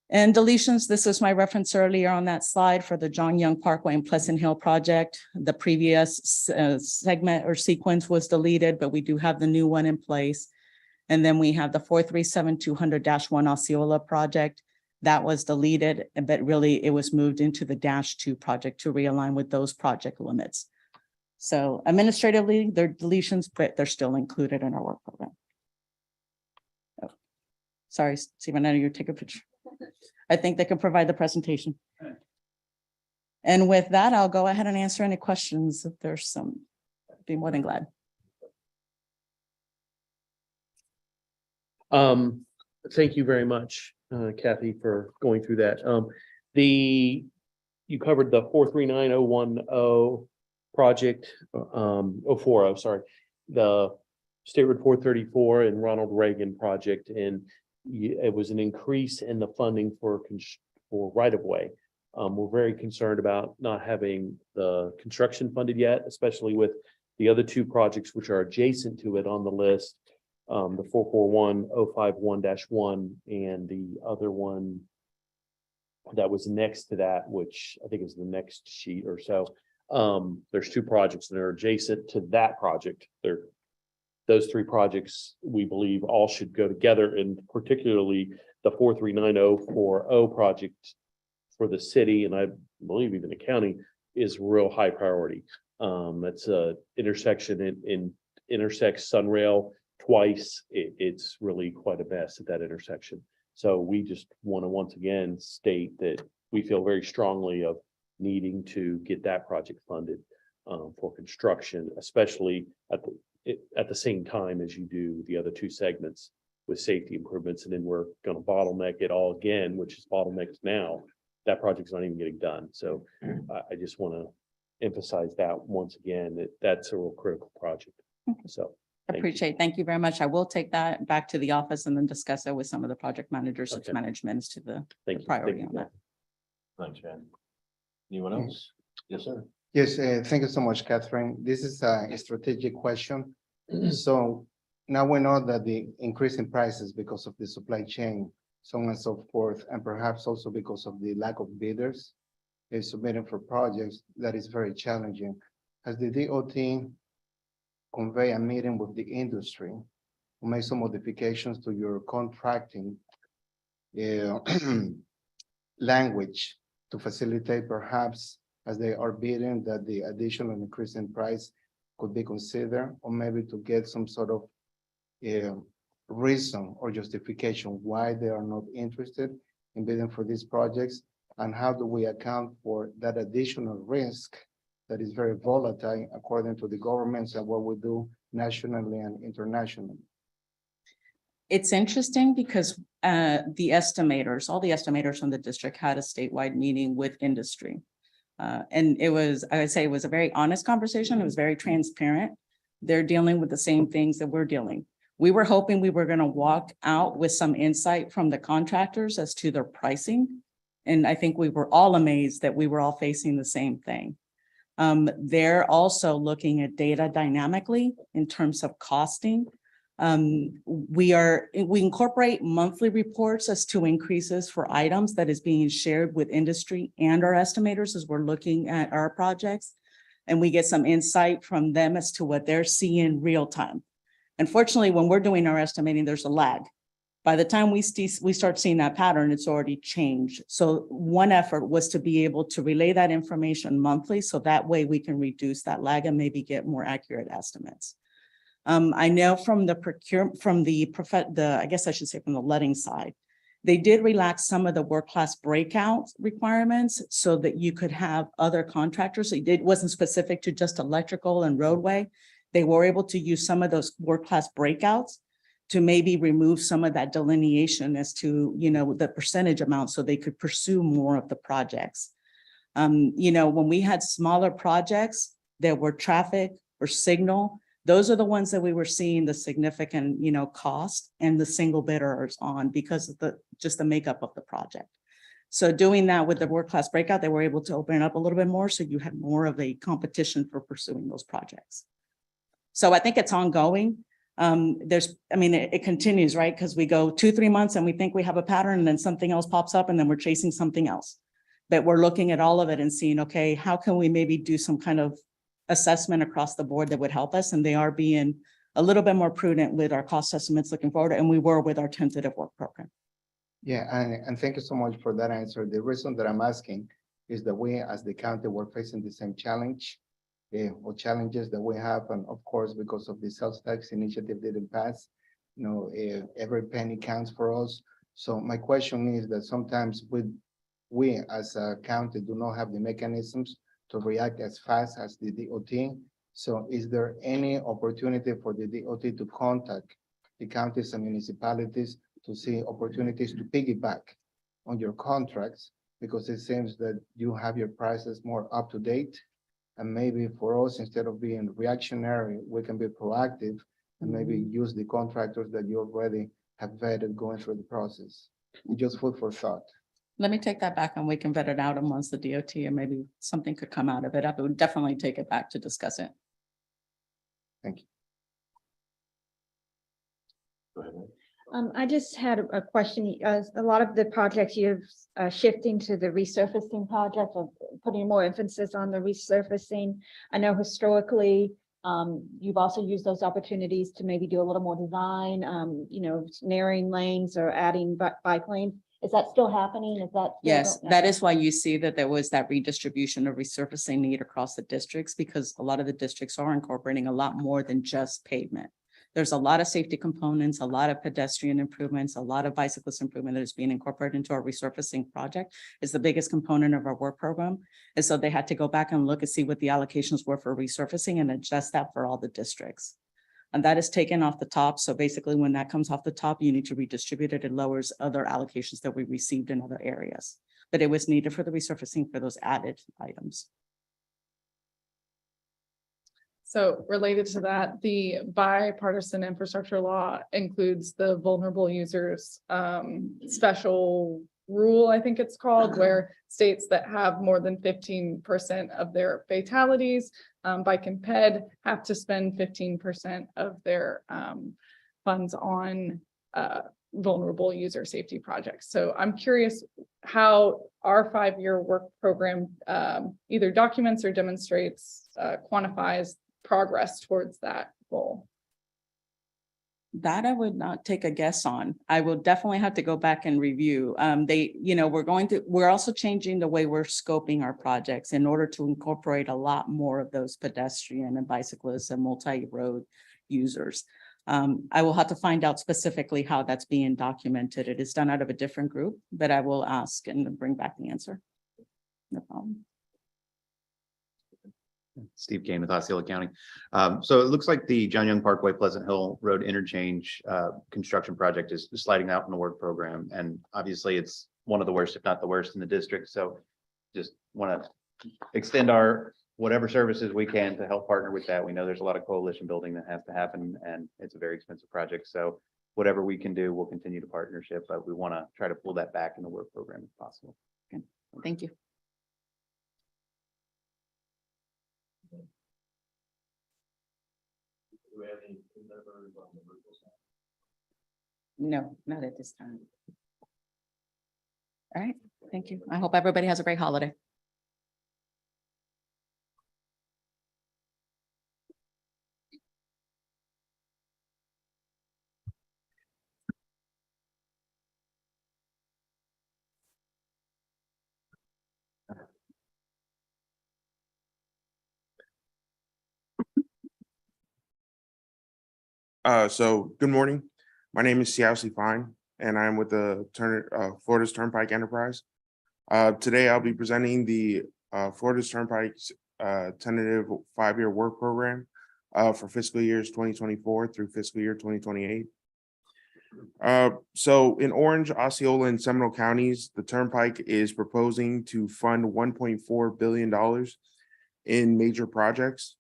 And deletions, this is my reference earlier on that slide for the John Young Parkway and Pleasant Hill project. The previous segment or sequence was deleted, but we do have the new one in place. And then we have the 437200-1 Osceola project. That was deleted, but really it was moved into the -2 project to realign with those project limits. So administratively, they're deletions, but they're still included in our work program. Oh, sorry, Stephen, I know you take a picture. I think they can provide the presentation. And with that, I'll go ahead and answer any questions if there's some. I'd be more than glad. Thank you very much, Kathy, for going through that. You covered the 439010 project, 040, sorry, the State Road 434 and Ronald Reagan project, and it was an increase in the funding for right-of-way. We're very concerned about not having the construction funded yet, especially with the other 2 projects which are adjacent to it on the list. The 441051-1 and the other one that was next to that, which I think is the next sheet or so. There's 2 projects that are adjacent to that project. Those 3 projects, we believe, all should go together, and particularly the 439040 project for the city, and I believe even the county, is real high priority. That's a intersection in intersects Sunrail twice. It's really quite a mess at that intersection. So we just want to once again state that we feel very strongly of needing to get that project funded for construction, especially at the same time as you do the other 2 segments with safety improvements. And then we're going to bottleneck it all again, which is bottlenecked now. That project's not even getting done. So I just want to emphasize that once again, that's a real critical project. So Thank you very much. I will take that back to the office and then discuss it with some of the project managers, Okay. management as to the Thank you. priority on that. Thanks, Jen. Anyone else? Yes, sir. Yes, thank you so much, Catherine. This is a strategic question. So now we know that the increase in prices because of the supply chain, so on and so forth, and perhaps also because of the lack of bidders submitting for projects, that is very challenging. Has the DOT convey a meeting with the industry to make some modifications to your contracting language to facilitate perhaps as they are bidding that the additional increase in price could be considered, or maybe to get some sort of reason or justification why they are not interested in bidding for these projects? And how do we account for that additional risk that is very volatile according to the governments and what we do nationally and internationally? It's interesting because the estimators, all the estimators from the district had a statewide meeting with industry. And it was, I would say it was a very honest conversation. It was very transparent. They're dealing with the same things that we're dealing. We were hoping we were going to walk out with some insight from the contractors as to their pricing. And I think we were all amazed that we were all facing the same thing. They're also looking at data dynamically in terms of costing. We incorporate monthly reports as to increases for items that is being shared with industry and our estimators as we're looking at our projects. And we get some insight from them as to what they're seeing real time. Unfortunately, when we're doing our estimating, there's a lag. By the time we start seeing that pattern, it's already changed. So one effort was to be able to relay that information monthly, so that way we can reduce that lag and maybe get more accurate estimates. I know from the I guess I should say from the letting side, they did relax some of the work class breakout requirements so that you could have other contractors. It wasn't specific to just electrical and roadway. They were able to use some of those work class breakouts to maybe remove some of that delineation as to, the percentage amount so they could pursue more of the projects. When we had smaller projects that were traffic or signal, those are the ones that we were seeing the significant, cost and the single bidders on because of just the makeup of the project. So doing that with the work class breakout, they were able to open it up a little bit more. So you had more of a competition for pursuing those projects. So I think it's ongoing. It continues, right? Because we go 2-3 months and we think we have a pattern and then something else pops up and then we're chasing something else. But we're looking at all of it and seeing, okay, how can we maybe do some kind of assessment across the board that would help us? And they are being a little bit more prudent with our cost estimates looking forward. And we were with our tentative work program. Yeah, and thank you so much for that answer. The reason that I'm asking is that we as the county were facing the same challenge or challenges that we have. And of course, because of the sales tax initiative didn't pass, every penny counts for us. So my question is that sometimes we as a county do not have the mechanisms to react as fast as the DOT. So is there any opportunity for the DOT to contact the counties and municipalities to see opportunities to piggyback on your contracts? Because it seems that you have your prices more up to date. And maybe for us, instead of being reactionary, we can be proactive and maybe use the contractors that you already have vetted going through the process. Just food for thought. Let me take that back and we can vet it out amongst the DOT and maybe something could come out of it. I would definitely take it back to discuss it. Thank you. Go ahead. I just had a question. A lot of the projects you're shifting to the resurfacing project or putting more emphasis on the resurfacing. I know historically, you've also used those opportunities to maybe do a little more design, narrowing lanes or adding bike lanes. Is that still happening? Is that? Yes, that is why you see that there was that redistribution of resurfacing need across the districts, because a lot of the districts are incorporating a lot more than just pavement. There's a lot of safety components, a lot of pedestrian improvements, a lot of bicyclist improvement that is being incorporated into our resurfacing project. It's the biggest component of our work program. And so they had to go back and look and see what the allocations were for resurfacing and adjust that for all the districts. And that is taken off the top. So basically when that comes off the top, you need to redistribute it. It lowers other allocations that we received in other areas. But it was needed for the resurfacing for those added items. So related to that, the bipartisan infrastructure law includes the vulnerable users special rule, I think it's called, where states that have more than 15% of their fatalities bike and ped have to spend 15% of their funds on vulnerable user safety projects. So I'm curious how our 5-year work program either documents or demonstrates, quantifies progress towards that goal. That I would not take a guess on. I will definitely have to go back and review. We're also changing the way we're scoping our projects in order to incorporate a lot more of those pedestrian and bicyclists and multi-road users. I will have to find out specifically how that's being documented. It is done out of a different group, but I will ask and bring back the answer. No problem. Steve Kane with Osceola County. So it looks like the John Young Parkway Pleasant Hill Road interchange construction project is sliding out in the work program. And obviously it's one of the worst, if not the worst in the district. So just want to extend our whatever services we can to help partner with that. We know there's a lot of coalition building that has to happen and it's a very expensive project. So whatever we can do, we'll continue to partnership, but we want to try to pull that back in the work program if possible. Okay. Thank you. No, not at this time. All right, thank you. I hope everybody has a great holiday. So good morning. My name is Siausi Fine, and I'm with the Florida's Turnpike Enterprise. Today I'll be presenting the Florida's Turnpike's tentative 5-year work program for fiscal years 2024 through fiscal year 2028. So in Orange, Osceola, and Seminole counties, the Turnpike is proposing to fund $1.4 billion in major projects.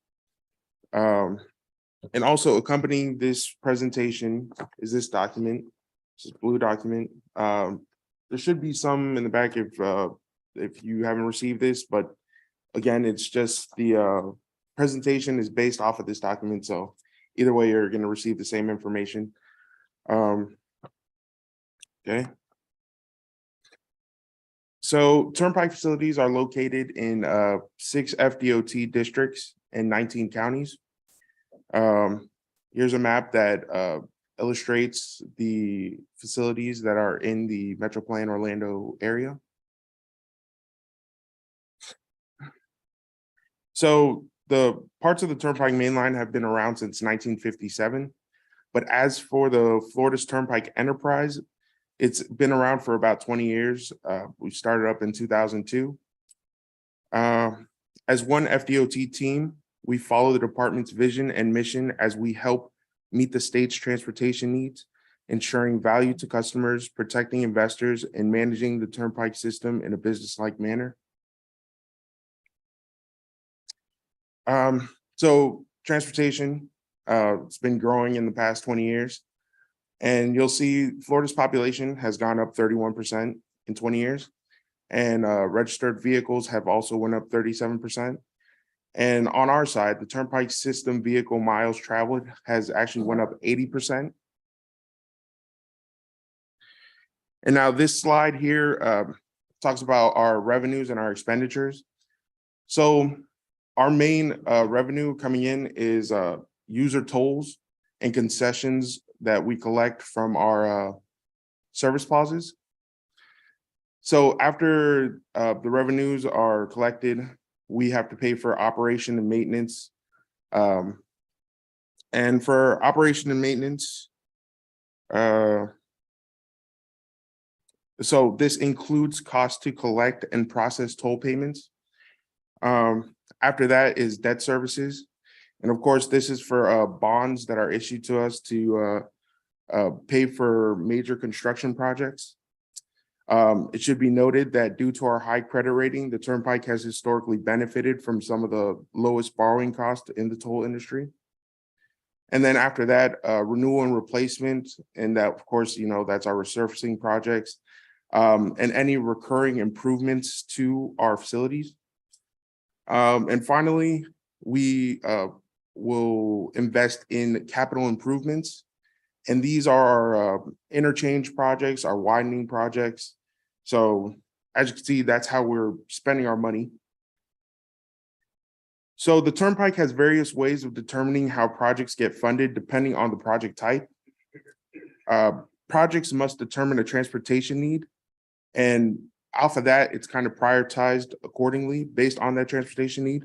And also accompanying this presentation is this document, this blue document. There should be some in the back if you haven't received this, but again, it's just the presentation is based off of this document. So either way, you're going to receive the same information. Okay. So Turnpike facilities are located in 6 FDOT districts and 19 counties. Here's a map that illustrates the facilities that are in the Metro Plan Orlando area. So the parts of the Turnpike main line have been around since 1957. But as for the Florida's Turnpike Enterprise, it's been around for about 20 years. We started up in 2002. As one FDOT team, we follow the department's vision and mission as we help meet the state's transportation needs, ensuring value to customers, protecting investors, and managing the Turnpike system in a business-like manner. So transportation, it's been growing in the past 20 years. And you'll see Florida's population has gone up 31% in 20 years. And registered vehicles have also went up 37%. And on our side, the Turnpike system vehicle miles traveled has actually went up 80%. And now this slide here talks about our revenues and our expenditures. So our main revenue coming in is user tolls and concessions that we collect from our service plazas. So after the revenues are collected, we have to pay for operation and maintenance. And for operation and maintenance, so this includes costs to collect and process toll payments. After that is debt services. And of course, this is for bonds that are issued to us to pay for major construction projects. It should be noted that due to our high credit rating, the Turnpike has historically benefited from some of the lowest borrowing costs in the toll industry. And then after that, renewal and replacement, and that, of course, you know, that's our resurfacing projects, and any recurring improvements to our facilities. And finally, we will invest in capital improvements. And these are our interchange projects, our widening projects. So as you can see, that's how we're spending our money. So the Turnpike has various ways of determining how projects get funded depending on the project type. Projects must determine a transportation need. And off of that, it's kind of prioritized accordingly based on that transportation need.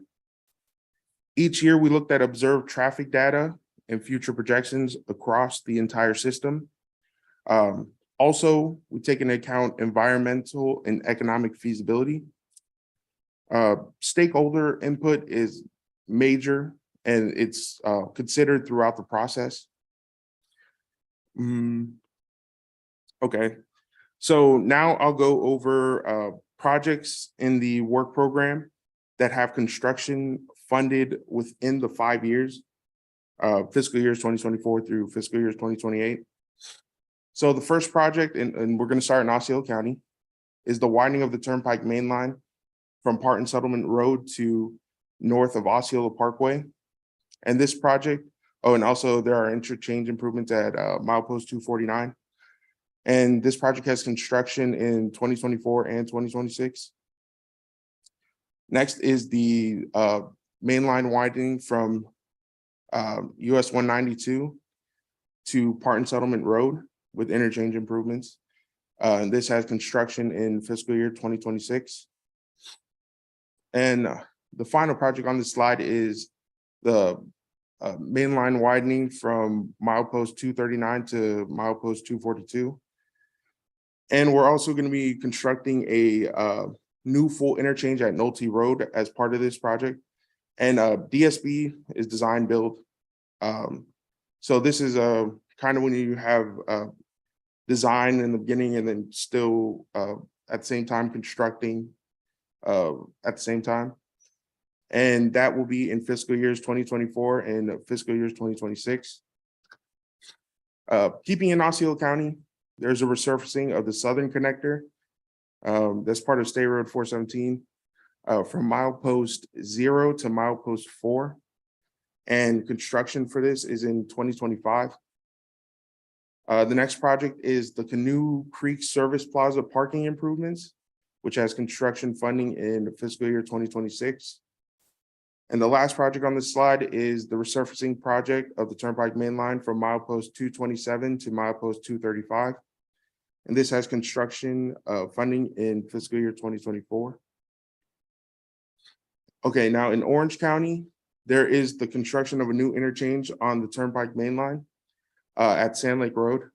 Each year, we looked at observed traffic data and future projections across the entire system. Also, we take into account environmental and economic feasibility. Stakeholder input is major and it's considered throughout the process. Okay, so now I'll go over projects in the work program that have construction funded within the 5 years, fiscal years 2024 through fiscal years 2028. So the first project, and we're going to start in Osceola County, is the widening of the Turnpike Main Line from Parton Settlement Road to north of Osceola Parkway. And this project, and also there are interchange improvements at milepost 249. And this project has construction in 2024 and 2026. Next is the main line widening from US 192 to Parton Settlement Road with interchange improvements. And this has construction in fiscal year 2026. And the final project on this slide is the main line widening from milepost 239 to milepost 242. And we're also going to be constructing a new full interchange at Nolte Road as part of this project. And DSB is design build. So this is kind of when you have design in the beginning and then still at the same time constructing at the same time. And that will be in fiscal years 2024 and fiscal years 2026. Keeping in Osceola County, there's a resurfacing of the southern connector. That's part of State Road 417 from milepost 0 to milepost 4. And construction for this is in 2025. The next project is the Canoe Creek Service Plaza parking improvements, which has construction funding in fiscal year 2026. And the last project on this slide is the resurfacing project of the Turnpike Main Line from milepost 227 to milepost 235. And this has construction funding in fiscal year 2024. Okay, now in Orange County, there is the construction of a new interchange on the Turnpike Main Line at Sand Lake Road.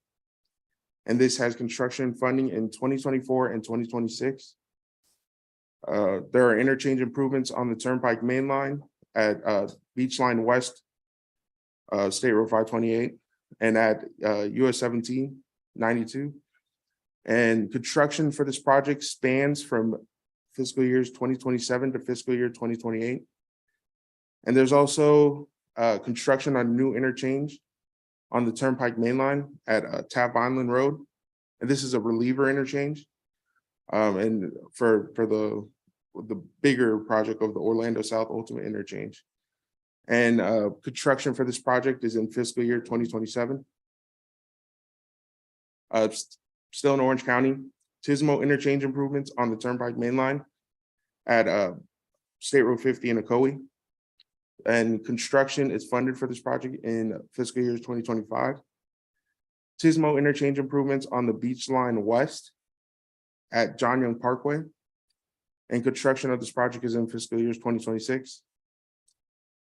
And this has construction funding in 2024 and 2026. There are interchange improvements on the Turnpike Main Line at Beach Line West, State Road 528, and at US 1792. And construction for this project spans from fiscal years 2027 to fiscal year 2028. And there's also construction on new interchange on the Turnpike Main Line at Tap Island Road. And this is a reliever interchange. And for the bigger project of the Orlando South Ultimate Interchange. And construction for this project is in fiscal year 2027. Still in Orange County, Tismo interchange improvements on the Turnpike Main Line at State Road 50 in Ocoee. And construction is funded for this project in fiscal years 2025. Tismo interchange improvements on the Beach Line West at John Young Parkway. And construction of this project is in fiscal years 2026.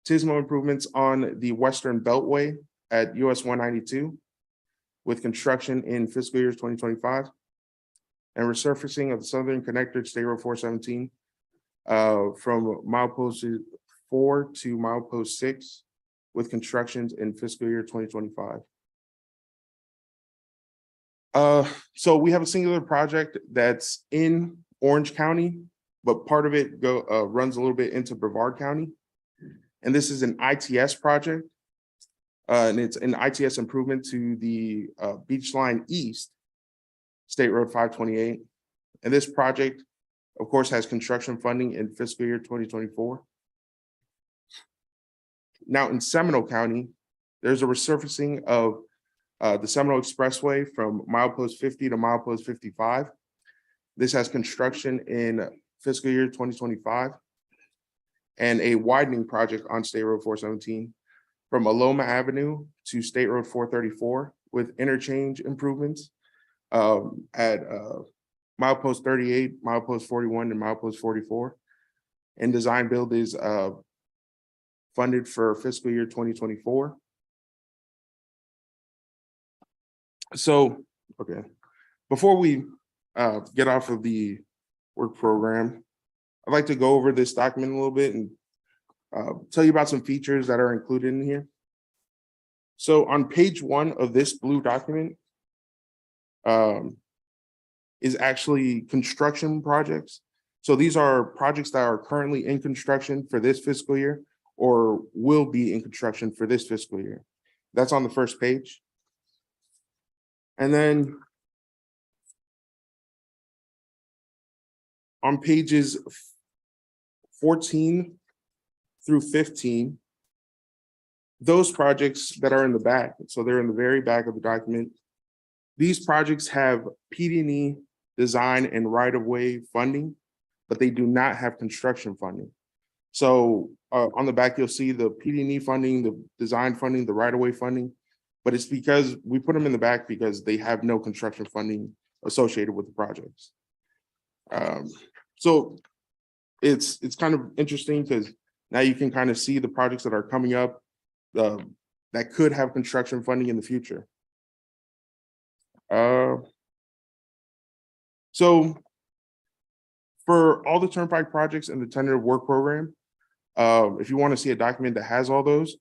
Tismo improvements on the Western Beltway at US 192 with construction in fiscal years 2025. And resurfacing of the Southern Connector State Road 417 from milepost 4 to milepost 6 with constructions in fiscal year 2025. So we have a singular project that's in Orange County, but part of it runs a little bit into Brevard County. And this is an ITS project. And it's an ITS improvement to the Beach Line East, State Road 528. And this project, of course, has construction funding in fiscal year 2024. Now in Seminole County, there's a resurfacing of the Seminole Expressway from milepost 50 to milepost 55. This has construction in fiscal year 2025. And a widening project on State Road 417 from Aloma Avenue to State Road 434 with interchange improvements at milepost 38, milepost 41, and milepost 44. And design build is funded for fiscal year 2024. So, okay, before we get off of the work program, I'd like to go over this document a little bit and tell you about some features that are included in here. So on page 1 of this blue document is actually construction projects. So these are projects that are currently in construction for this fiscal year or will be in construction for this fiscal year. That's on the first page. And then on pages 14 through 15, those projects that are in the back, so they're in the very back of the document, these projects have PD&E design and right-of-way funding, but they do not have construction funding. So on the back, you'll see the PD&E funding, the design funding, the right-of-way funding, but it's because we put them in the back because they have no construction funding associated with the projects. So it's kind of interesting because now you can kind of see the projects that are coming up that could have construction funding in the future. So for all the Turnpike projects and the tentative work program, if you want to see a document that has all those,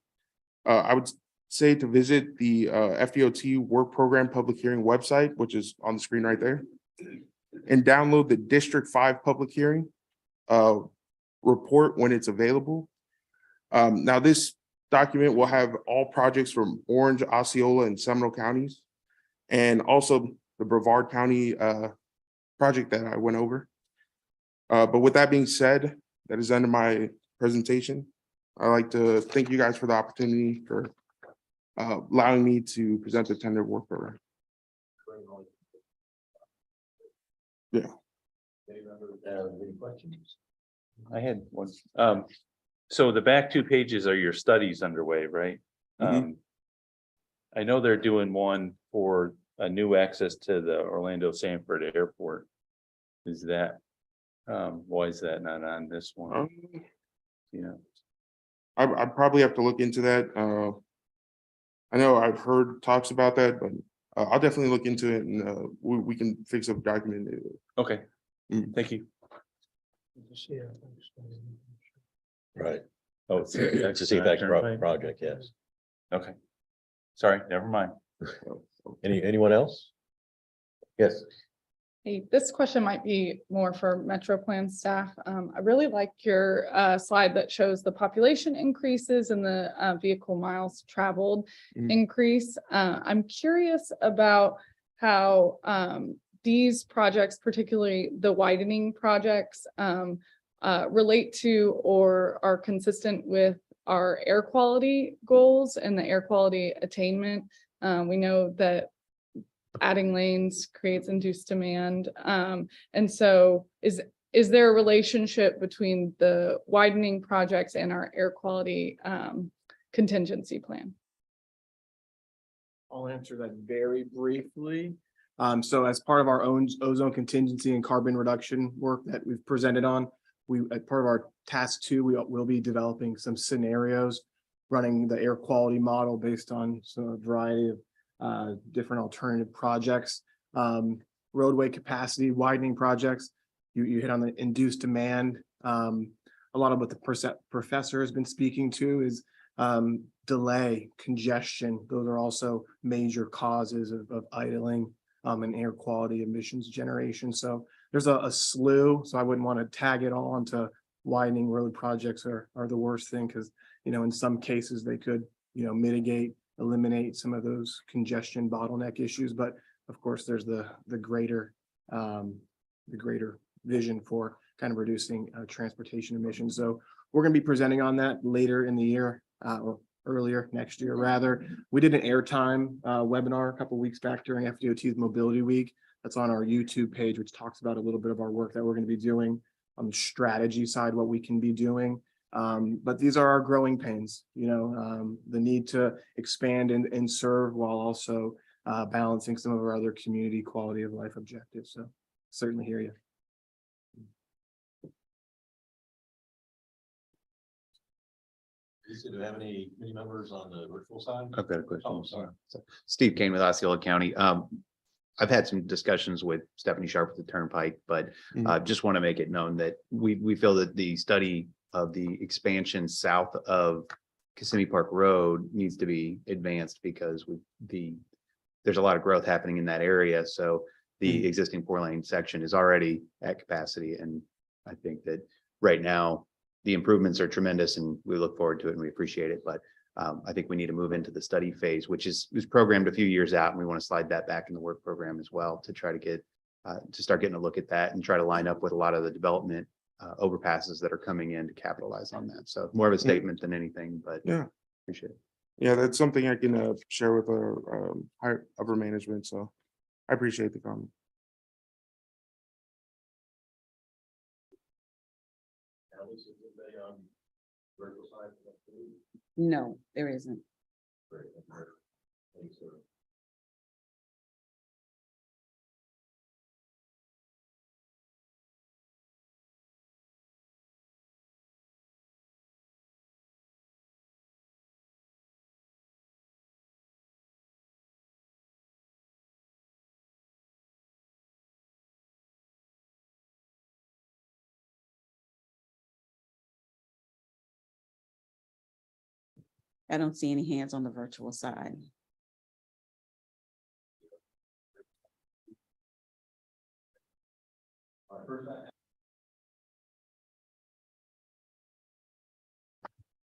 I would say to visit the FDOT work program public hearing website, which is on the screen right there, and download the District 5 public hearing report when it's available. Now this document will have all projects from Orange, Osceola, and Seminole counties, and also the Brevard County project that I went over. But with that being said, that is the end of my presentation. I'd like to thank you guys for the opportunity for allowing me to present the tentative work program. Yeah. Any questions? I had one. So the back 2 pages are your studies underway, right? I know they're doing one for a new access to the Orlando Sanford Airport. Is that, why is that not on this one? Yeah. I'd probably have to look into that. I know I've heard talks about that, but I'll definitely look into it and we can fix up document. Okay, thank you. Right. Oh, it's a CFAX project, yes. Okay. Sorry, never mind. Anyone else? Yes. Hey, this question might be more for Metro Plan staff. I really like your slide that shows the population increases and the vehicle miles traveled increase. I'm curious about how these projects, particularly the widening projects, relate to or are consistent with our air quality goals and the air quality attainment. We know that adding lanes creates induced demand. And so is there a relationship between the widening projects and our air quality contingency plan? I'll answer that very briefly. So as part of our own ozone contingency and carbon reduction work that we've presented on, as part of our task 2, we will be developing some scenarios, running the air quality model based on a variety of different alternative projects, roadway capacity widening projects. You hit on the induced demand. A lot of what the professor has been speaking to is delay, congestion. Those are also major causes of idling and air quality emissions generation. So there's a slew. So I wouldn't want to tag it all onto widening road projects are the worst thing, because in some cases they could mitigate, eliminate some of those congestion bottleneck issues. But of course, there's the greater vision for kind of reducing transportation emissions. So we're going to be presenting on that later in the year or earlier next year, rather. We did an airtime webinar a couple of weeks back during FDOT's Mobility Week. That's on our YouTube page, which talks about a little bit of our work that we're going to be doing on the strategy side, what we can be doing. But these are our growing pains, the need to expand and serve while also balancing some of our other community quality of life objectives. So certainly hear you. Do you have any members on the virtual side? I've got a question. Oh, sorry. So, Steve Kane with Osceola County. I've had some discussions with Stephanie Sharp with the Turnpike, but just want to make it known that we feel that the study of the expansion south of Kissimmee Park Road needs to be advanced because there's a lot of growth happening in that area. So the existing 4-lane section is already at capacity. And I think that right now the improvements are tremendous and we look forward to it and we appreciate it. But I think we need to move into the study phase, which was programmed a few years out, and we want to slide that back in the work program as well to try to get to start getting a look at that and try to line up with a lot of the development overpasses that are coming in to capitalize on that. So more of a statement than anything, but Yeah. appreciate it. Yeah, that's something I can share with our higher upper management. So I appreciate the comment. No, there isn't. I don't see any hands on the virtual side.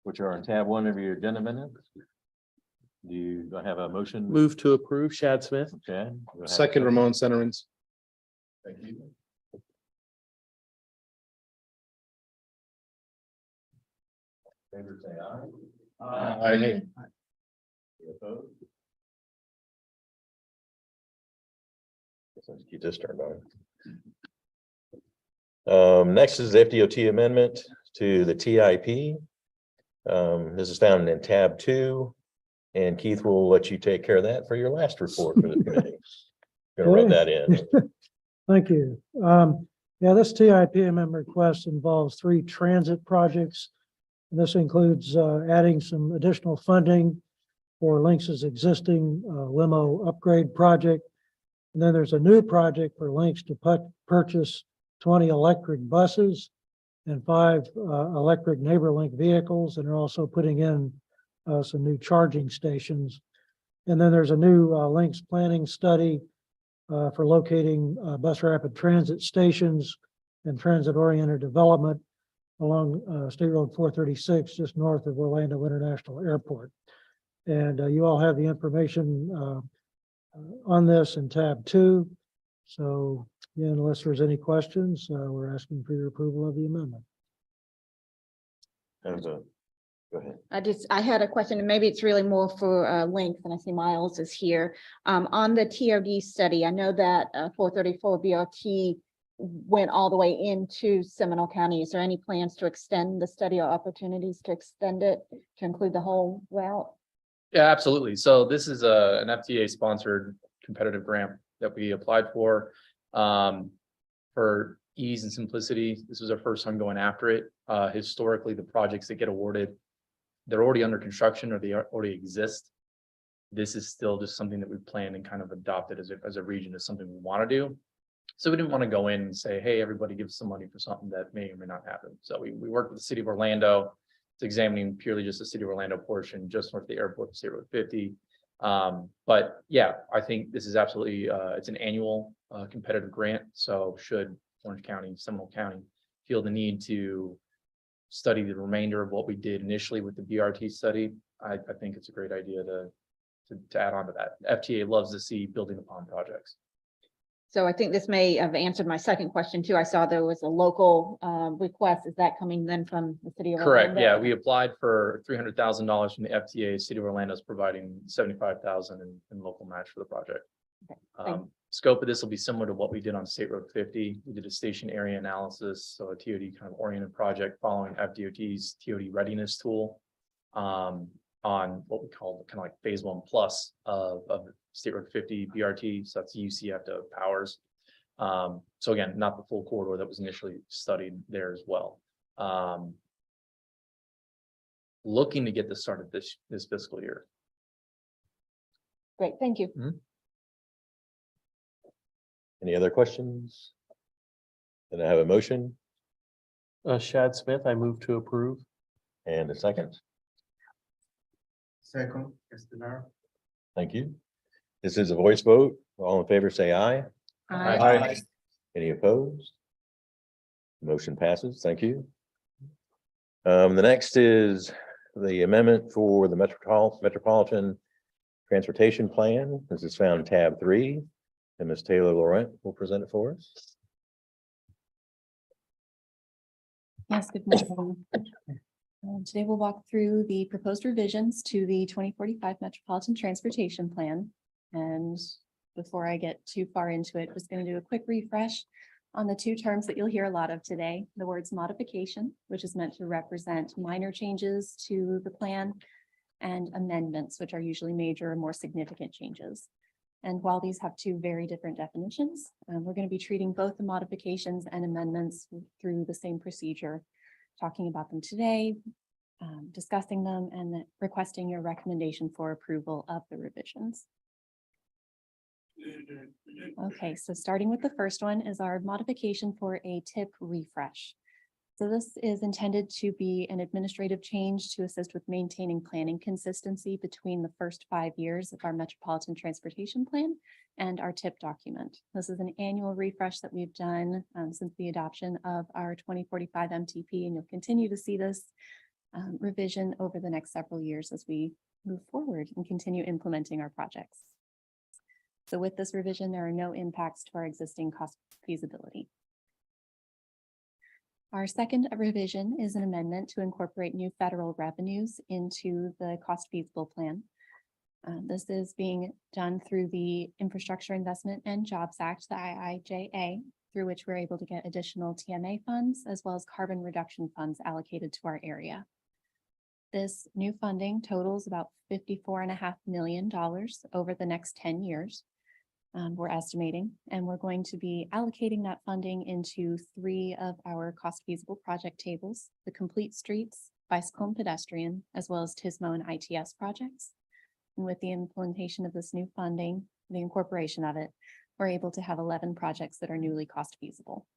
Which are on tab 1 of your agenda minutes. Do you have a motion? Move to approve, Shad Smith. Chad? Do I have a Second, Ramon Centermans. Thank you. Favor say aye. Aye. Any opposed? Guess let's keep this turned on. Next is the FDOT amendment to the TIP. This is found in tab 2, and Keith will let you take care of that for your last report for the committee. Gonna rub that in. Thank you. Yeah, this TIP amendment request involves 3 transit projects. And this includes adding some additional funding for Lynx's existing limo upgrade project. And then there's a new project for Lynx to purchase 20 electric buses and 5 electric NeighborLink vehicles, and they're also putting in some new charging stations. And then there's a new Lynx planning study for locating bus rapid transit stations and transit-oriented development along State Road 436, just north of Orlando International Airport. And you all have the information on this in tab 2. So yeah, unless there's any questions, we're asking for your approval of the amendment. Go ahead. I had a question, and maybe it's really more for Lynx, and I see Miles is here. On the TOD study, I know that 434 BRT went all the way into Seminole County. Is there any plans to extend the study or opportunities to extend it to include the whole route? Yeah, absolutely. So this is an FTA sponsored competitive grant that we applied for ease and simplicity. This was our first time going after it. Historically, the projects that get awarded, they're already under construction or they already exist. This is still just something that we planned and kind of adopted as a region as something we want to do. So we didn't want to go in and say, hey, everybody give some money for something that may or may not happen. So we worked with the city of Orlando. It's examining purely just the city of Orlando portion, just north of the airport, State Road 50. But yeah, I think this is absolutely, it's an annual competitive grant. So should Orange County, Seminole County feel the need to study the remainder of what we did initially with the BRT study, I think it's a great idea to add on to that. FTA loves to see building upon projects. So I think this may have answered my second question too. I saw there was a local request. Is that coming then from the city of Correct. Orlando? Yeah, we applied for $300,000 from the FTA. City of Orlando is providing $75,000 in local match for the project. Okay, Scope of this will be similar to what we did on State Road 50. We did a station area analysis, so a TOD kind of oriented project following FDOT's TOD readiness tool. On on what we call kind of like phase 1+ of State Road 50 BRT. So that's UCF to Powers. So again, not the full corridor that was initially studied there as well. Looking to get this started this fiscal year. Great, thank you. Any other questions? Can I have a motion Shad Smith, I move to approve. and a second? Second, Estelar. Thank you. This is a voice vote. All in favor, say aye. Aye. Any opposed? Motion passes. Thank you. The next is the amendment for the Metropolitan Transportation Plan. This is found in tab 3, and Ms. Taylor Laurent will present it for us. Yes, good morning. Today we'll walk through the proposed revisions to the 2045 Metropolitan Transportation Plan. And before I get too far into it, just going to do a quick refresh on the two terms that you'll hear a lot of today. The words modification, which is meant to represent minor changes to the plan, and amendments, which are usually major or more significant changes. And while these have two very different definitions, we're going to be treating both the modifications and amendments through the same procedure, talking about them today, discussing them, and then requesting your recommendation for approval of the revisions. Okay, so starting with the first one is our modification for a TIP refresh. So this is intended to be an administrative change to assist with maintaining planning consistency between the first 5 years of our Metropolitan Transportation Plan and our TIP document. This is an annual refresh that we've done since the adoption of our 2045 MTP, and you'll continue to see this revision over the next several years as we move forward and continue implementing our projects. So with this revision, there are no impacts to our existing cost feasibility. Our second revision is an amendment to incorporate new federal revenues into the cost feasible plan. This is being done through the Infrastructure Investment and Jobs Act, the IIJA, through which we're able to get additional TMA funds as well as carbon reduction funds allocated to our area. This new funding totals about $54.5 million over the next 10 years. We're estimating, and we're going to be allocating that funding into 3 of our cost feasible project tables: the complete streets, bicycle and pedestrian, as well as TISMO and ITS projects. And with the implementation of this new funding, the incorporation of it, we're able to have 11 projects that are newly cost feasible.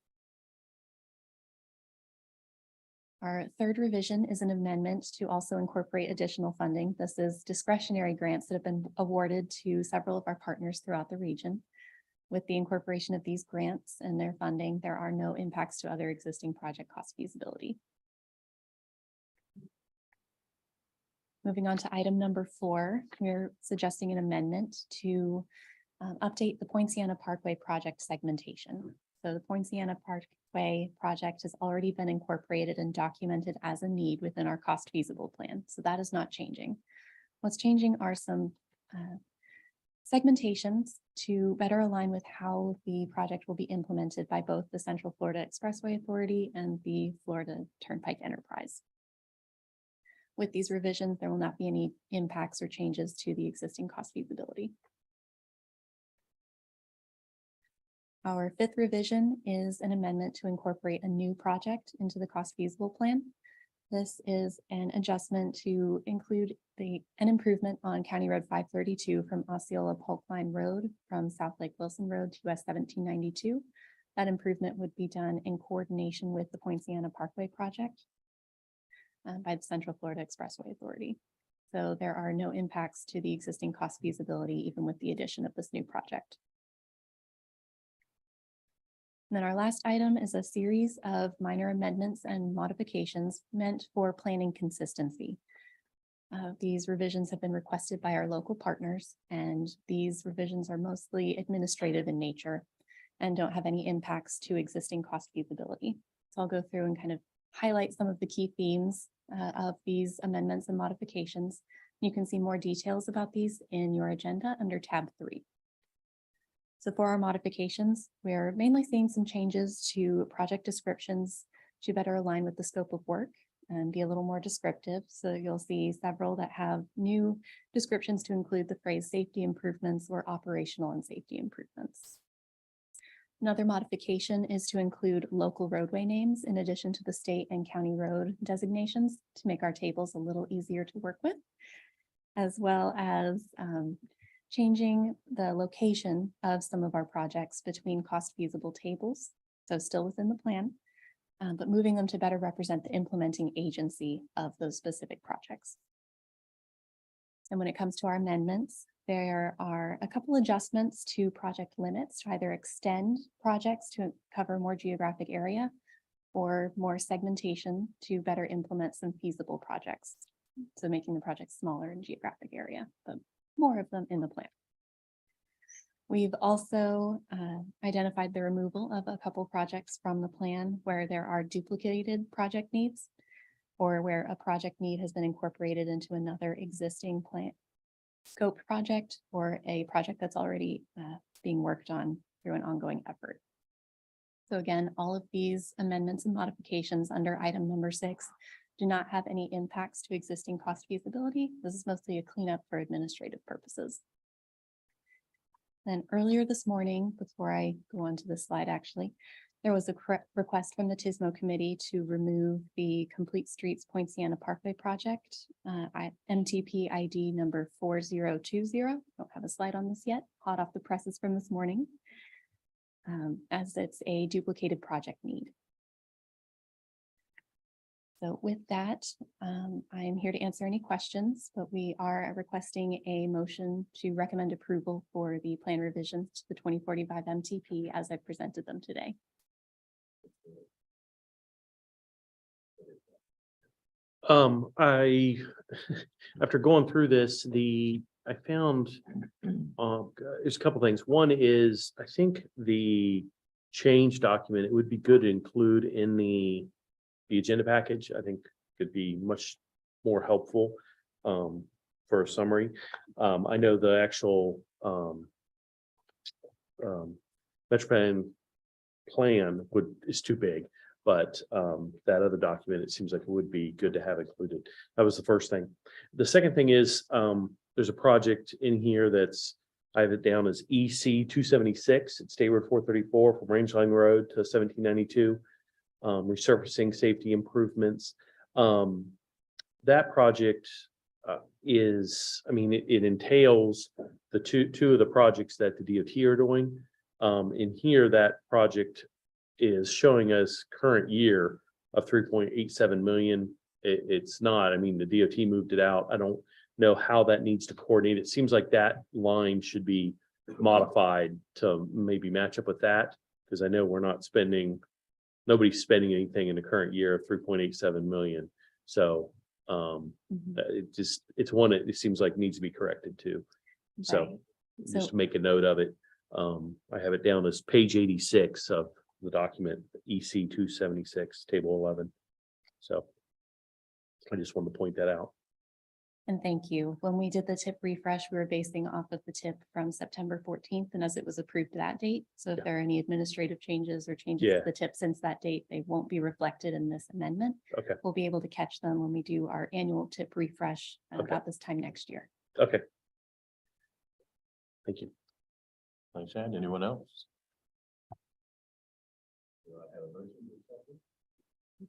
Our third revision is an amendment to also incorporate additional funding. This is discretionary grants that have been awarded to several of our partners throughout the region. With the incorporation of these grants and their funding, there are no impacts to other existing project cost feasibility. Moving on to item number 4, we're suggesting an amendment to update the Poinciana Parkway project segmentation. So the Poinciana Parkway project has already been incorporated and documented as a need within our cost feasible plan. So that is not changing. What's changing are some segmentations to better align with how the project will be implemented by both the Central Florida Expressway Authority and the Florida Turnpike Enterprise. With these revisions, there will not be any impacts or changes to the existing cost feasibility. Our 5th revision is an amendment to incorporate a new project into the cost feasible plan. This is an adjustment to include an improvement on County Road 532 from Osceola Polk Line Road from South Lake Wilson Road to US 1792. That improvement would be done in coordination with the Poinciana Parkway project by the Central Florida Expressway Authority. So there are no impacts to the existing cost feasibility, even with the addition of this new project. And then our last item is a series of minor amendments and modifications meant for planning consistency. These revisions have been requested by our local partners, and these revisions are mostly administrative in nature and don't have any impacts to existing cost feasibility. So I'll go through and kind of highlight some of the key themes of these amendments and modifications. You can see more details about these in your agenda under tab 3. So for our modifications, we're mainly seeing some changes to project descriptions to better align with the scope of work and be a little more descriptive. So you'll see several that have new descriptions to include the phrase safety improvements or operational and safety improvements. Another modification is to include local roadway names in addition to the state and county road designations to make our tables a little easier to work with, as well as changing the location of some of our projects between cost feasible tables. So still within the plan, but moving them to better represent the implementing agency of those specific projects. And when it comes to our amendments, there are a couple adjustments to project limits to either extend projects to cover more geographic area or more segmentation to better implement some feasible projects. So making the project smaller in geographic area, but more of them in the plan. We've also identified the removal of a couple projects from the plan where there are duplicated project needs or where a project need has been incorporated into another existing plan scope project or a project that's already being worked on through an ongoing effort. So again, all of these amendments and modifications under item number 6 do not have any impacts to existing cost feasibility. This is mostly a cleanup for administrative purposes. Then earlier this morning, before I go on to this slide, actually, there was a request from the TISMO committee to remove the Complete Streets Poinciana Parkway project, MTP ID number 4020. Don't have a slide on this yet, hot off the presses from this morning, as it's a duplicated project need. So with that, I am here to answer any questions, but we are requesting a motion to recommend approval for the plan revisions to the 2045 MTP as I presented them today. After going through this, I found there's a couple things. One is, I think the change document, it would be good to include in the agenda package. I think could be much more helpful for a summary. I know the actual Metro plan is too big, but that other document, it seems like it would be good to have included. That was the first thing. The second thing is there's a project in here that's, I have it down as EC 276. It's State Road 434 from Rangeline Road to 1792. Resurfacing safety improvements. That project is, I mean, it entails the two of the projects that the DOT are doing. In here, that project is showing us current year of 3.87 million. It's not, I mean, the DOT moved it out. I don't know how that needs to coordinate. It seems like that line should be modified to maybe match up with that, because I know we're not spending, nobody's spending anything in the current year of 3.87 million. So it's one, it seems like needs to be corrected too. So Right. just to make a note of it. I have it down as page 86 of the document, EC 276, table 11. So I just wanted to point that out. And thank you. When we did the tip refresh, we were basing off of the tip from September 14th and as it was approved that date. So if there are any administrative changes or changes to the tip since that date, they won't be reflected in this amendment. Okay. We'll be able to catch them when we do our annual tip refresh about this time next year. Okay. Thank you. Thanks, Ann. Anyone else?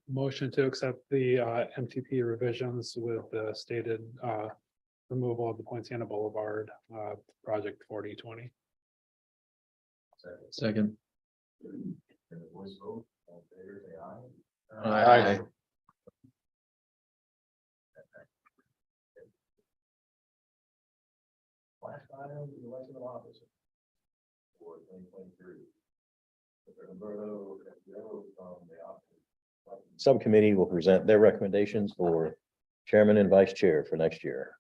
Motion to accept the MTP revisions with the stated removal of the Poinciana Boulevard project 4020. Second. Aye. Last item, the election of officer for 2023. Subcommittee will present their recommendations for chairman and vice chair for next year.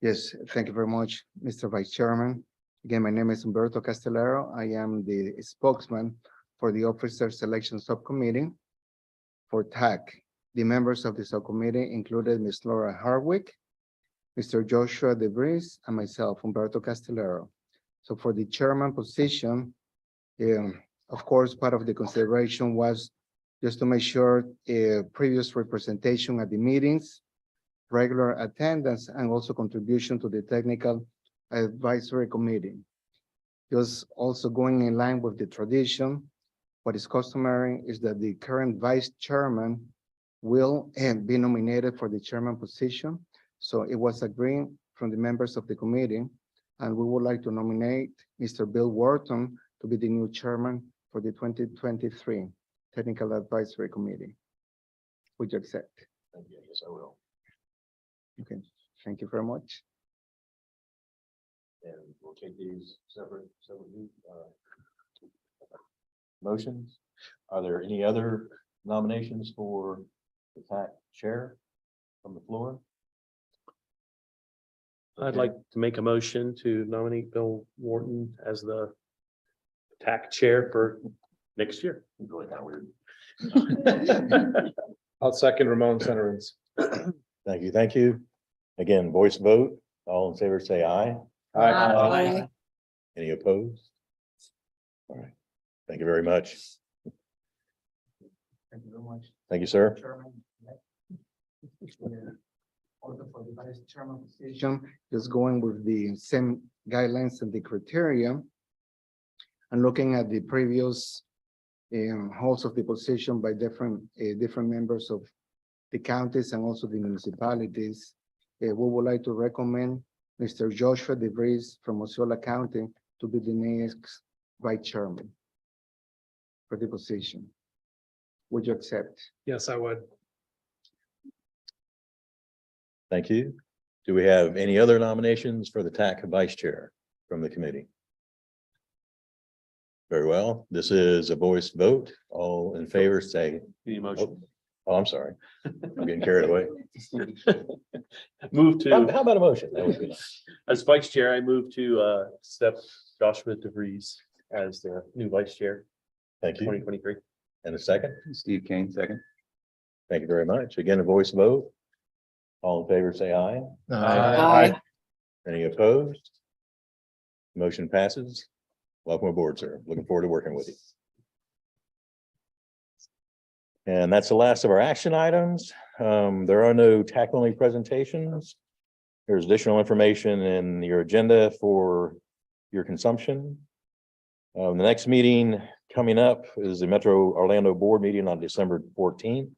Yes, thank you very much, Mr. Vice Chairman. Again, my name is Humberto Castellero. I am the spokesman for the Officer Selection Subcommittee for TAC. The members of the subcommittee included Ms. Laura Hardwick, Mr. Joshua DeVries, and myself, Humberto Castellero. So for the chairman position, of course, part of the consideration was just to make sure previous representation at the meetings, regular attendance, and also contribution to the technical advisory committee. Just also going in line with the tradition, what is customary is that the current vice chairman will be nominated for the chairman position. So it was agreed from the members of the committee, and we would like to nominate Mr. Bill Wharton to be the new chairman for the 2023 Technical Advisory Committee. Would you accept? Yes, I will. Okay, thank you very much. And we'll take these separate motions. Are there any other nominations for the TAC chair from the floor? I'd like to make a motion to nominate Bill Wharton as the TAC chair for next year. Really kind of weird. I'll second Ramon Center's. Thank you, thank you. Again, voice vote. All in favor, say aye. Aye. Any opposed? All right, thank you very much. Thank you very much. Thank you, sir. Chairman. Also for the vice chairman position, just going with the same guidelines and the criteria. And looking at the previous holds of the position by different members of the counties and also the municipalities. We would like to recommend Mr. Joshua DeVries from Osceola County to be the next vice chairman for the position. Would you accept? Yes, I would. Thank you. Do we have any other nominations for the TAC vice chair from the committee? Very well. This is a voice vote. All in favor, say. The motion. Oh, I'm sorry. I'm getting carried away. Move How to, about a motion? That would be nice. as vice chair, I move to step Joshua DeVries as the new vice chair, Thank you. 2023. And a second. Steve Kane, second. Thank you very much. Again, a voice vote. All in favor, say aye. Aye. Any opposed? Motion passes. Welcome aboard, sir. Looking forward to working with you. And that's the last of our action items. There are no TAC only presentations. There's additional information in your agenda for your consumption. The next meeting coming up is the Metro Orlando Board meeting on December 14th.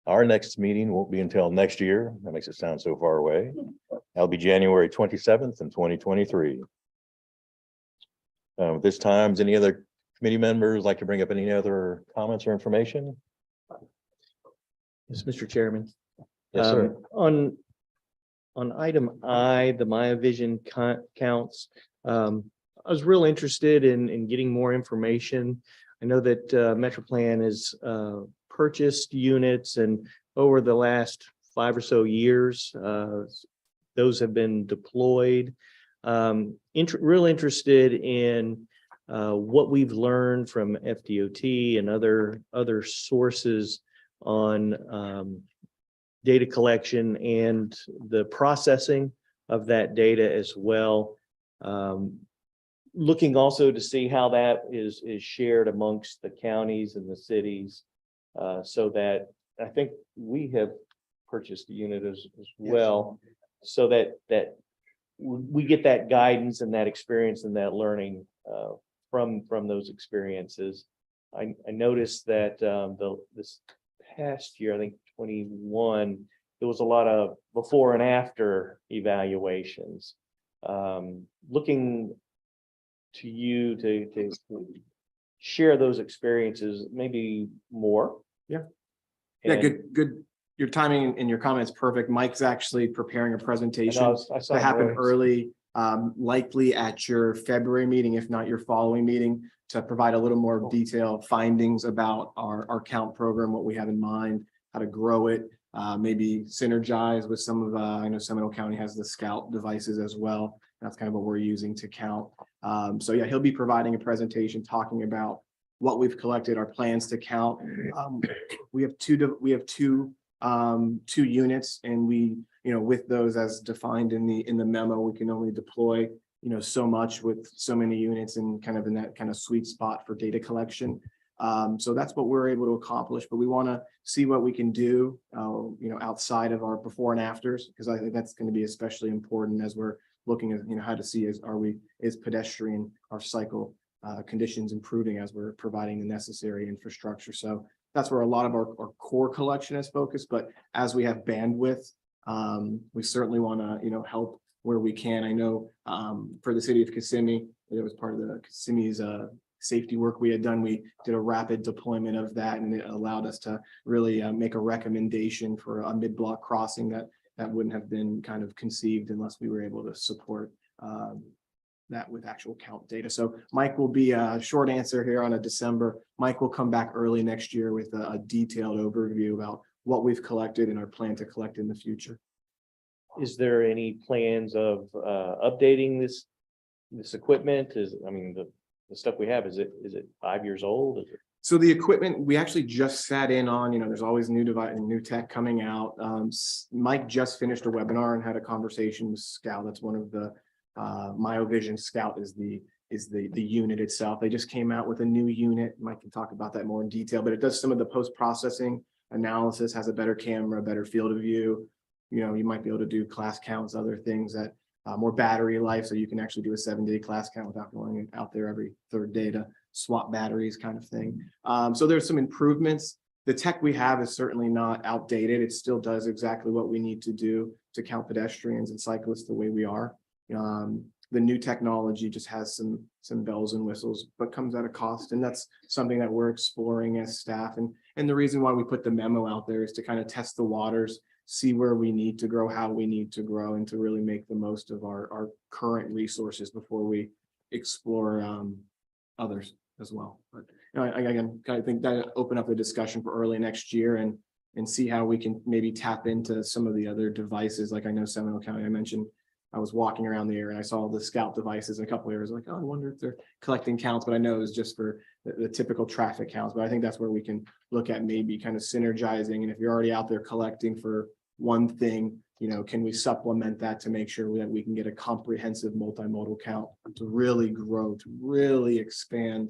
Our next meeting won't be until next year. That makes it sound so far away. That'll be January 27th in 2023. This time, does any other committee members like to bring up any other comments or information? Yes, Mr. Chairman. Yes, sir. On item I, the Maya Vision counts, I was real interested in getting more information. I know that MetroPlan has purchased units, and over the last 5 or so years, those have been deployed. Real interested in what we've learned from FDOT and other sources on data collection and the processing of that data as well. Looking also to see how that is shared amongst the counties and the cities, so that I think we have purchased a unit as well, so that we get that guidance and that experience and that learning from those experiences. I noticed that this past year, I think 21, there was a lot of before and after evaluations. Looking to you to share those experiences, maybe more. Yeah, And good. Your timing and your comments perfect. Mike's actually preparing a presentation I saw to happen Roy's. early, likely at your February meeting, if not your following meeting, to provide a little more detailed findings about our count program, what we have in mind, how to grow it, maybe synergize with some of, I know Seminole County has the Scout devices as well. That's kind of what we're using to count. So yeah, he'll be providing a presentation talking about what we've collected, our plans to count. We have two units, and we, with those as defined in the memo, we can only deploy, so much with so many units and kind of in that kind of sweet spot for data collection. So that's what we're able to accomplish, but we want to see what we can do, outside of our before and afters, because I think that's going to be especially important as we're looking at, how to see is pedestrian, our cycle conditions improving as we're providing the necessary infrastructure. So that's where a lot of our core collection is focused, but as we have bandwidth, we certainly want to, help where we can. I know for the city of Kissimmee, it was part of the Kissimmee's safety work we had done. We did a rapid deployment of that, and it allowed us to really make a recommendation for a mid-block crossing that wouldn't have been kind of conceived unless we were able to support that with actual count data. So Mike will be a short answer here on a December. Mike will come back early next year with a detailed overview about what we've collected and our plan to collect in the future. Is there any plans of updating this equipment? The stuff we have, is it 5 years old? Is it? So the equipment, we actually just sat in on, there's always new device and new tech coming out. Mike just finished a webinar and had a conversation with Scout. That's one of the MyoVision Scout is the unit itself. They just came out with a new unit. Mike can talk about that more in detail, but it does some of the post-processing analysis, has a better camera, better field of view. You might be able to do class counts, other things that more battery life. So you can actually do a 7-day class count without going out there every third day to swap batteries kind of thing. So there's some improvements. The tech we have is certainly not outdated. It still does exactly what we need to do to count pedestrians and cyclists the way we are. The new technology just has some bells and whistles, but comes at a cost. And that's something that we're exploring as staff. And the reason why we put the memo out there is to kind of test the waters, see where we need to grow, how we need to grow, and to really make the most of our current resources before we explore others as well. But again, I think that open up the discussion for early next year and see how we can maybe tap into some of the other devices. Like I know Seminole County, I mentioned, I was walking around the area and I saw the Scout devices in a couple of areas, like, oh, I wonder if they're collecting counts, but I know it was just for the typical traffic counts. But I think that's where we can look at maybe kind of synergizing. And if you're already out there collecting for one thing, can we supplement that to make sure that we can get a comprehensive multimodal count to really grow, to really expand,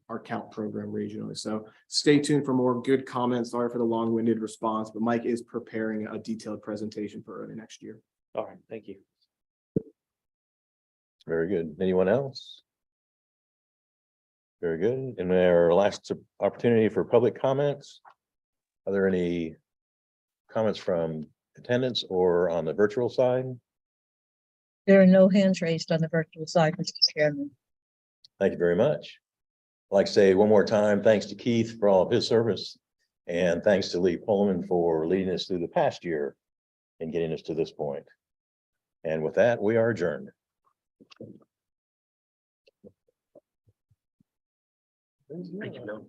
our count program regionally. So stay tuned for more good comments. Sorry for the long-winded response, but Mike is preparing a detailed presentation for early next year. All right, thank you. Very good. Anyone else? Very good. And our last opportunity for public comments. Are there any comments from attendants or on the virtual side? There are no hands raised on the virtual side, Mr. Chairman. Thank you very much. I'd like to say one more time, thanks to Keith for all of his service. And thanks to Lee Pullman for leading us through the past year and getting us to this point. And with that, we are adjourned. Thank you, Bill.